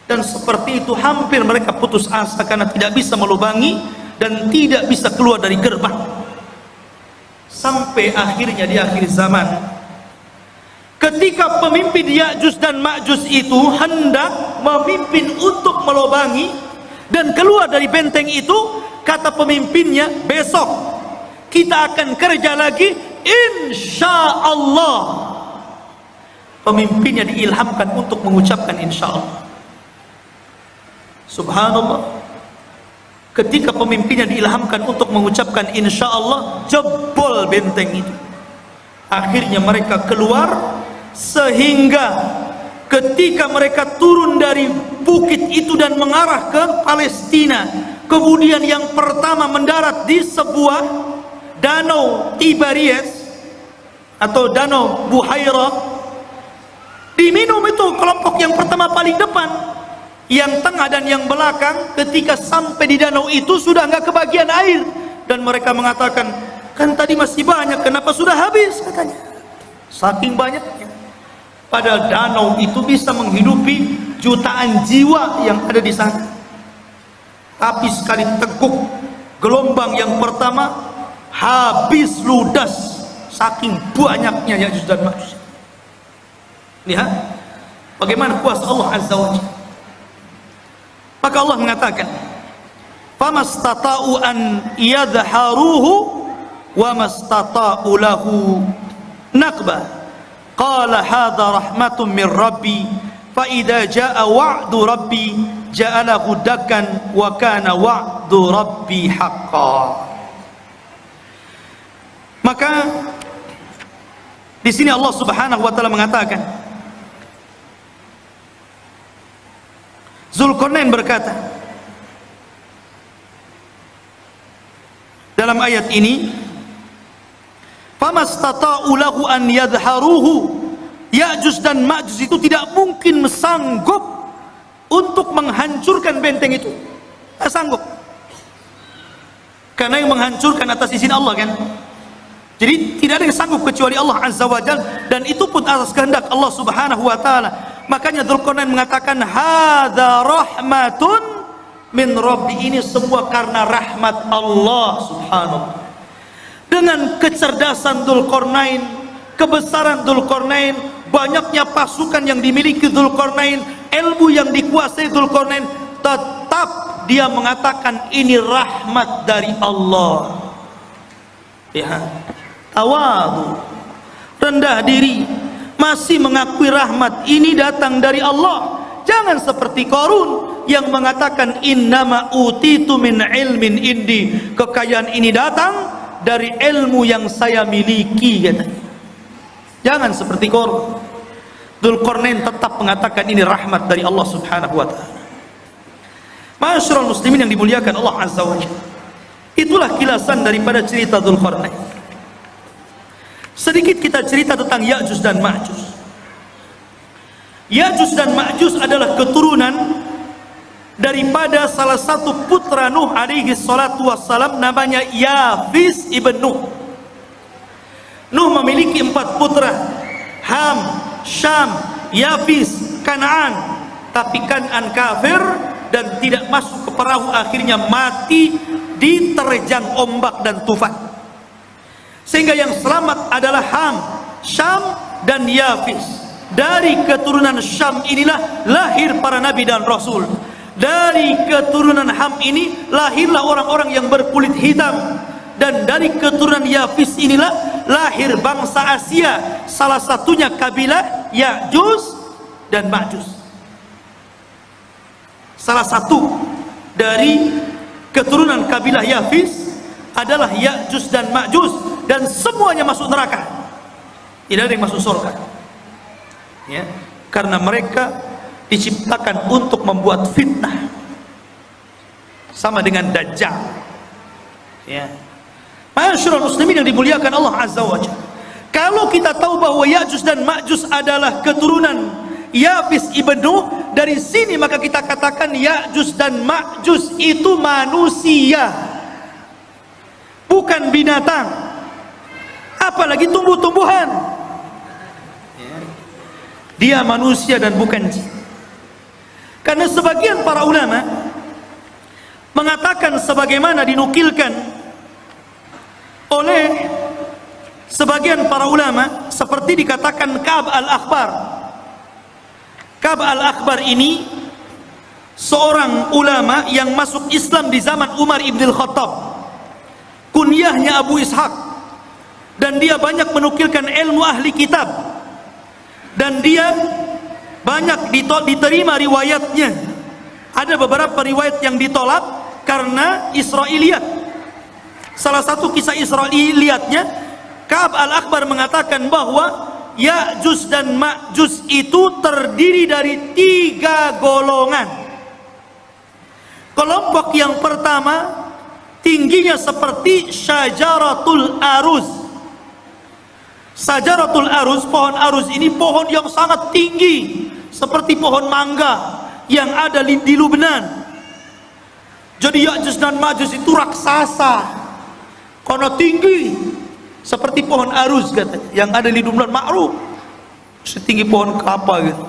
Dan seperti itu hampir mereka putus asa karena tidak bisa melubangi dan tidak bisa keluar dari gerbang. Sampai akhirnya di akhir zaman, ketika pemimpin Ya'juj dan Ma'juj itu hendak memimpin untuk melubangi dan keluar dari benteng itu, kata pemimpinnya, besok kita akan kerja lagi, insya Allah. Pemimpinnya diilhamkan untuk mengucapkan insya Allah. Subhanallah, ketika pemimpinnya diilhamkan untuk mengucapkan insya Allah, jebol benteng itu. Akhirnya mereka keluar, sehingga ketika mereka turun dari bukit itu dan mengarah ke Palestina, kemudian yang pertama mendarat di sebuah danau Tiberias atau danau Buhairah, diminum itu kelompok yang pertama paling depan. Yang tengah dan yang belakang ketika sampai di danau itu sudah nggak kebagian air, dan mereka mengatakan, kan tadi masih banyak, kenapa sudah habis, katanya. Saking banyaknya. Padahal danau itu bisa menghidupi jutaan jiwa yang ada di sana. Tapi sekali teguk gelombang yang pertama, habis ludas saking banyaknya Ya'juj dan Ma'juj. Lihat bagaimana kuasa Allah Azza wa Jalla. Maka Allah mengatakan, famastata'u an yadharuhu wa mastata'u lahu naqba qala hadha rahmatun min rabbi fa idza jaa wa'du rabbi ja'alahu dakkan wa kana wa'du rabbi haqqan. Maka di sini Allah Subhanahu wa taala mengatakan, Zulkarnain berkata dalam ayat ini, "Famastata'u lahu an yadharuhu." Ya'juj dan Ma'juj itu tidak mungkin sanggup untuk menghancurkan benteng itu. Tidak sanggup. Karena yang menghancurkan atas izin Allah kan. Jadi tidak ada yang sanggup kecuali Allah Azza wa Jalla, dan itu pun atas kehendak Allah Subhanahu wa taala. Makanya Dzulqarnain mengatakan, "Hadza rahmatun min Rabbi." Ini semua karena rahmat Allah Subhanahu. Dengan kecerdasan Dzulqarnain, kebesaran Dzulqarnain, banyaknya pasukan yang dimiliki Dzulqarnain, ilmu yang dikuasai Dzulqarnain, tetap dia mengatakan ini rahmat dari Allah. Ya, tawadu, rendah diri, masih mengakui rahmat ini datang dari Allah. Jangan seperti Qarun yang mengatakan innama utitu min ilmin indi, kekayaan ini datang dari ilmu yang saya miliki, katanya. Jangan seperti Qarun. Dzulqarnain tetap mengatakan ini rahmat dari Allah Subhanahu wa taala. Ma'asyiral muslimin yang dimuliakan Allah Azza wa Jalla. Itulah kilasan daripada cerita Dzulqarnain. Sedikit kita cerita tentang Ya'juj dan Ma'juj. Ya'juj dan Ma'juj adalah keturunan daripada salah satu putra Nuh alaihi salatu wassalam, namanya Yafis ibn Nuh. Nuh memiliki 4 putra, Ham, Syam, Yafis, Kan'an. Tapi Kan'an kafir dan tidak masuk ke perahu, akhirnya mati diterjang ombak dan tufan. Sehingga yang selamat adalah Ham, Syam, dan Yafis. Dari keturunan Syam inilah lahir para nabi dan rasul. Dari keturunan Ham ini lahirlah orang-orang yang berkulit hitam. Dan dari keturunan Yafis inilah lahir bangsa Asia, salah satunya kabilah Ya'juj dan Ma'juj. Salah satu dari keturunan kabilah Yafis adalah Ya'juj dan Ma'juj, dan semuanya masuk neraka. Tidak ada yang masuk surga. Ya, karena mereka diciptakan untuk membuat fitnah. Sama dengan Dajjal. Ya. Ma'asyiral muslimin yang dimuliakan Allah Azza wa Jalla. Kalau kita tahu bahwa Ya'juj dan Ma'juj adalah keturunan Yafis ibn Nuh, dari sini maka kita katakan Ya'juj dan Ma'juj itu manusia, bukan binatang, apalagi tumbuh-tumbuhan. Dia manusia dan bukan jin. Karena sebagian para ulama mengatakan sebagaimana dinukilkan oleh sebagian para ulama, seperti dikatakan Ka'ab al-Akhbar. Ka'ab al-Akhbar ini seorang ulama yang masuk Islam di zaman Umar ibn al-Khattab. Kunyahnya Abu Ishaq, dan dia banyak menukilkan ilmu ahli kitab, dan dia banyak diterima riwayatnya. Ada beberapa riwayat yang ditolak karena Israiliyat. Salah satu kisah Israiliyatnya, Ka'ab al-Akhbar mengatakan bahwa Ya'juj dan Ma'juj itu terdiri dari 3 golongan. Kelompok yang pertama tingginya seperti Syajaratul Aruz. Syajaratul Aruz, pohon aruz ini pohon yang sangat tinggi, seperti pohon mangga yang ada di Lubnan. Jadi Ya'juj dan Ma'juj itu raksasa karena tinggi seperti pohon aruz, katanya, yang ada di Lubnan, ma'ruf setinggi pohon kelapa gitu.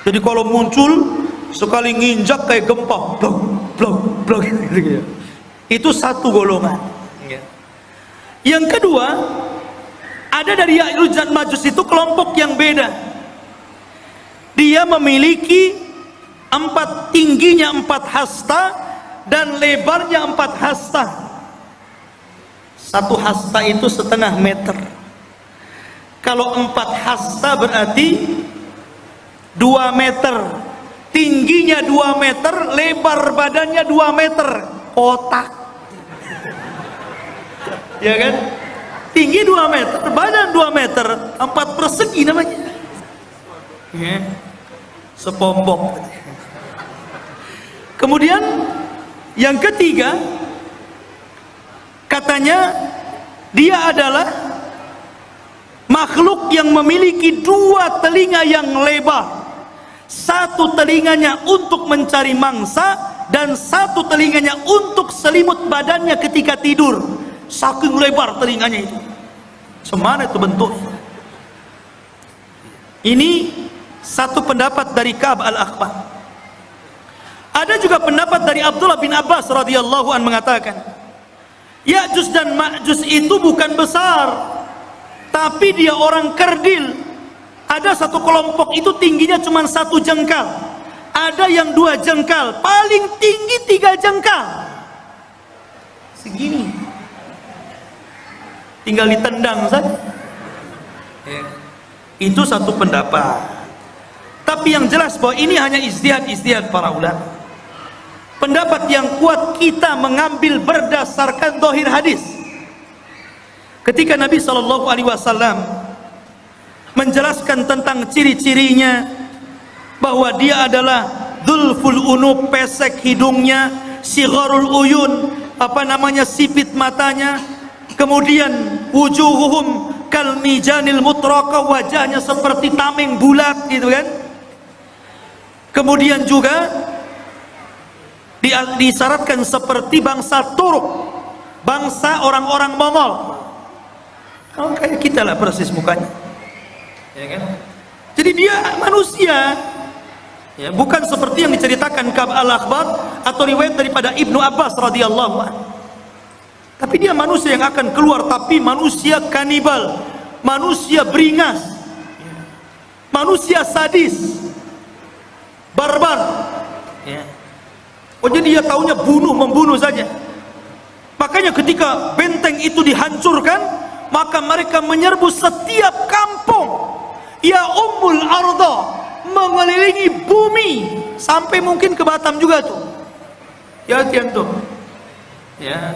Jadi kalau muncul sekali nginjak kayak gempa, blok blok blok gitu. Itu satu golongan. Yang kedua, ada dari Ya'juj dan Ma'juj itu kelompok yang beda. Dia memiliki tingginya 4 hasta dan lebarnya 4 hasta. 1 hasta itu 1/2 meter. Kalau 4 hasta berarti 2 meter. Tingginya 2 meter, lebar badannya 2 meter. Kotak. Ya kan? Tinggi 2 meter, badan 2 meter, 4 persegi namanya. Ya. Sepompong. Kemudian yang ketiga, katanya dia adalah makhluk yang memiliki dua telinga yang lebar. Satu telinganya untuk mencari mangsa dan satu telinganya untuk selimut badannya ketika tidur. Saking lebar telinganya itu. Semana itu bentuknya. Ini satu pendapat dari Ka'ab al-Akhbar. Ada juga pendapat dari Abdullah bin Abbas radhiyallahu an mengatakan, Ya'juj dan Ma'juj itu bukan besar, tapi dia orang kerdil. Ada satu kelompok itu tingginya cuma 1 jengkal, ada yang 2 jengkal, paling tinggi 3 jengkal. Segini, tinggal ditendang saja. Itu satu pendapat. Tapi yang jelas bahwa ini hanya ijtihad para ulama. Pendapat yang kuat kita mengambil berdasarkan zahir hadis. Ketika Nabi SAW menjelaskan tentang ciri-cirinya, bahwa dia adalah dzulful unub, pesek hidungnya, sigharul uyun, sipit matanya, kemudian wujuhuhum kal mijanil mutraqa, wajahnya seperti tameng bulat gitu kan. Kemudian juga disyaratkan seperti bangsa Turuk, bangsa orang-orang Mongol. Kayak kita lah persis mukanya, ya kan? Jadi dia manusia, ya, bukan seperti yang diceritakan Ka'ab al-Akhbar atau riwayat daripada Ibnu Abbas radhiyallahu anhu. Tapi dia manusia yang akan keluar, tapi manusia kanibal, manusia beringas, manusia sadis, barbar, ya. Oh, jadi dia taunya membunuh saja. Makanya ketika benteng itu dihancurkan, maka mereka menyerbu setiap kampung. Ya ummul arda, mengelilingi bumi sampai mungkin ke Batam juga tuh. Ya tuh. Ya.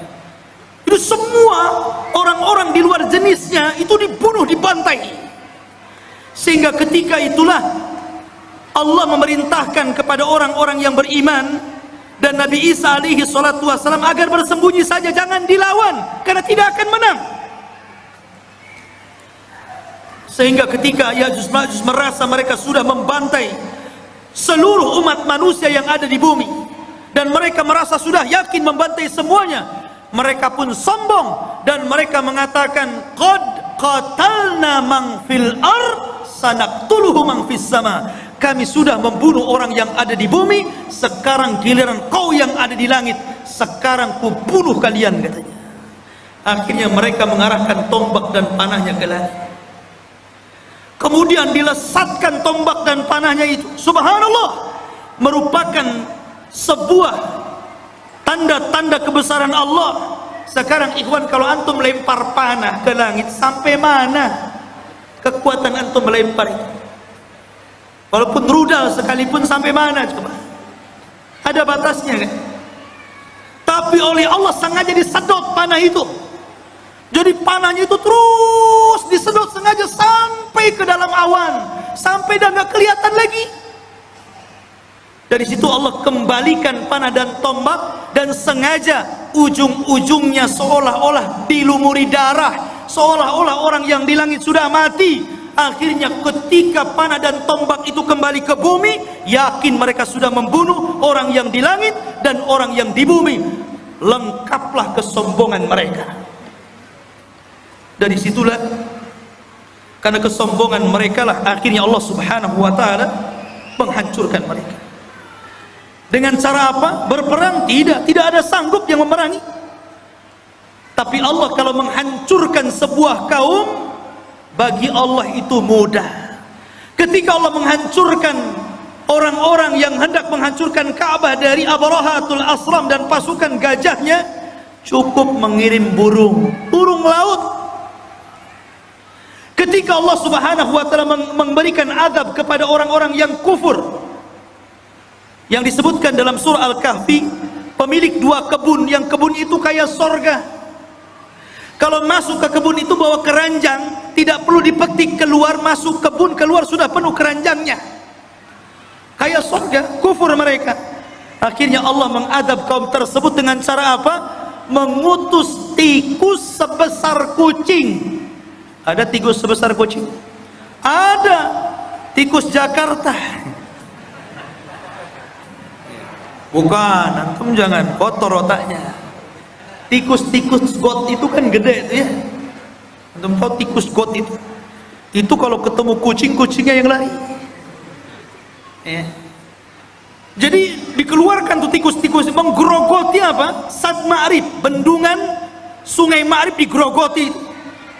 Itu semua orang-orang di luar jenisnya itu dibunuh, dibantai. Sehingga ketika itulah Allah memerintahkan kepada orang-orang yang beriman dan Nabi Isa alaihi salatu wassalam agar bersembunyi saja, jangan dilawan karena tidak akan menang. Sehingga ketika Ya'juj Ma'juj merasa mereka sudah membantai seluruh umat manusia yang ada di bumi, dan mereka merasa sudah yakin membantai semuanya, mereka pun sombong dan mereka mengatakan, qad qatalna man fil ard sanaqtuluhu man fis sama. Kami sudah membunuh orang yang ada di bumi, sekarang giliran kau yang ada di langit, sekarang ku bunuh kalian, katanya. Akhirnya mereka mengarahkan tombak dan panahnya ke langit. Kemudian dilesatkan tombak dan panahnya itu, subhanallah, merupakan sebuah tanda-tanda kebesaran Allah. Sekarang ikhwan, kalau antum lempar panah ke langit, sampai mana kekuatan antum melempar itu? Walaupun rudal sekalipun, sampai mana coba? Ada batasnya kan? Tapi oleh Allah sengaja disedot panah itu. Jadi panahnya itu terus disedot sengaja sampai ke dalam awan, sampai dah nggak kelihatan lagi. Dari situ Allah kembalikan panah dan tombak, dan sengaja ujung-ujungnya seolah-olah dilumuri darah, seolah-olah orang yang di langit sudah mati. Akhirnya ketika panah dan tombak itu kembali ke bumi, yakin mereka sudah membunuh orang yang di langit dan orang yang di bumi. Lengkaplah kesombongan mereka. Dari situlah, karena kesombongan mereka lah akhirnya Allah subhanahu wa ta'ala menghancurkan mereka. Dengan cara apa? Berperang? Tidak ada sanggup yang memerangi. Tapi Allah kalau menghancurkan sebuah kaum, bagi Allah itu mudah. Ketika Allah menghancurkan orang-orang yang hendak menghancurkan Ka'bah dari Abrahatul Asram dan pasukan gajahnya, cukup mengirim burung laut. Ketika Allah subhanahu wa ta'ala memberikan azab kepada orang-orang yang kufur, yang disebutkan dalam surah Al-Kahfi, pemilik 2 kebun, yang kebun itu kayak sorga. Kalau masuk ke kebun itu bawa keranjang, tidak perlu dipetik, keluar, masuk kebun, keluar sudah penuh keranjangnya. Kayak surga, kufur mereka. Akhirnya Allah mengadab kaum tersebut dengan cara apa? Mengutus tikus sebesar kucing. Ada tikus sebesar kucing? Ada. Tikus Jakarta. Bukan, antum jangan kotor otaknya. Tikus-tikus got itu kan gede itu ya. Antum tahu tikus got itu? Itu kalau ketemu kucing, kucingnya yang lari. Ya. Jadi dikeluarkan tuh tikus-tikus menggerogoti apa? Sad Ma'rib, bendungan Sungai Ma'rib digerogoti.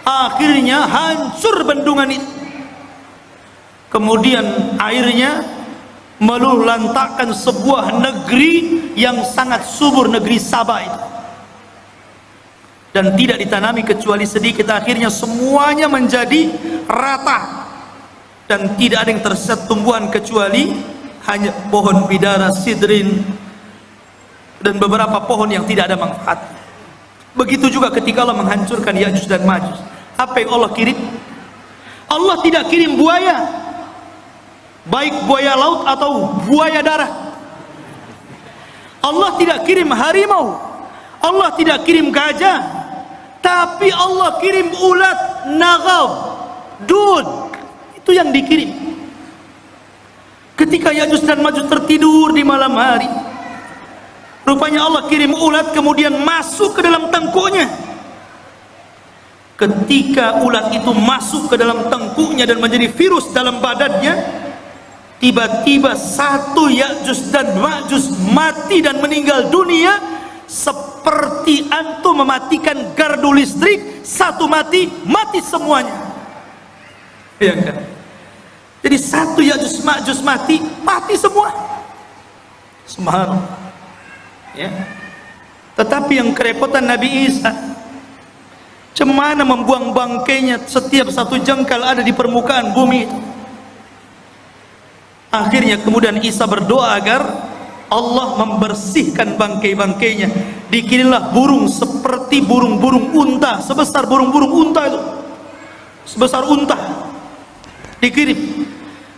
Akhirnya hancur bendungan itu. Kemudian airnya meluluhlantakkan sebuah negeri yang sangat subur, negeri Sabah itu. Dan tidak ditanami kecuali sedikit. Akhirnya semuanya menjadi rata dan tidak ada yang tersisa tumbuhan kecuali hanya pohon bidara, sidrin, dan beberapa pohon yang tidak ada manfaat. Begitu juga ketika Allah menghancurkan Ya'juj dan Ma'juj. Apa yang Allah kirim? Allah tidak kirim buaya, baik buaya laut atau buaya darat. Allah tidak kirim harimau, Allah tidak kirim gajah, tapi Allah kirim ulat nagab, dud. Itu yang dikirim. Ketika Ya'juj dan Ma'juj tertidur di malam hari, rupanya Allah kirim ulat kemudian masuk ke dalam tengkuknya. Ketika ulat itu masuk ke dalam tengkuknya dan menjadi virus dalam badannya, tiba-tiba satu Ya'juj dan Ma'juj mati dan meninggal dunia seperti antum mematikan gardu listrik, satu mati, mati semuanya. Ya kan? Jadi satu Ya'juj Ma'juj mati, mati semua. Subhanallah. Ya. Tetapi yang kerepotan Nabi Isa, cemana membuang bangkainya setiap satu jengkal ada di permukaan bumi itu. Akhirnya kemudian Isa berdoa agar Allah membersihkan bangkai-bangkainya. Dikirimlah burung seperti burung-burung unta, sebesar burung-burung unta itu, sebesar unta, dikirim.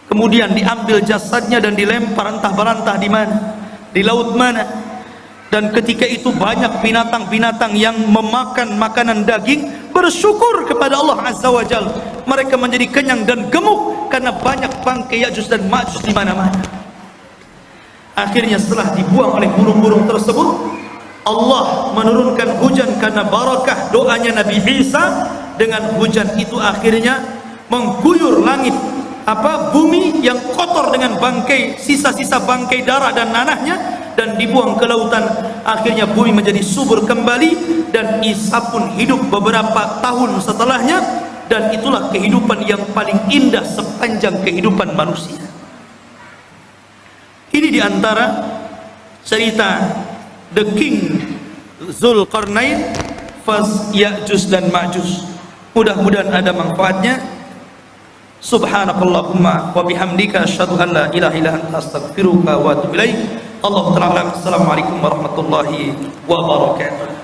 Kemudian diambil jasadnya dan dilempar entah berantah di mana, di laut mana. Dan ketika itu banyak binatang-binatang yang memakan makanan daging bersyukur kepada Allah Azza wa Jalla. Mereka menjadi kenyang dan gemuk karena banyak bangkai Ya'juj dan Ma'juj di mana-mana. Akhirnya setelah dibuang oleh burung-burung tersebut, Allah menurunkan hujan karena barakah doanya Nabi Isa. Dengan hujan itu akhirnya mengguyur langit, bumi yang kotor dengan bangkai, sisa-sisa bangkai darah dan nanahnya, dan dibuang ke lautan. Akhirnya bumi menjadi subur kembali dan Isa pun hidup beberapa tahun setelahnya, dan itulah kehidupan yang paling indah sepanjang kehidupan manusia. Ini diantara cerita The King Zulkarnain Fas Ya'juj dan Ma'juj. Mudah-mudahan ada manfaatnya. Subhanakallahumma wa bihamdika asyhadu an la ilaha illa anta astaghfiruka wa atubu ilaik. Allahu ta'ala. Assalamualaikum warahmatullahi wabarakatuh.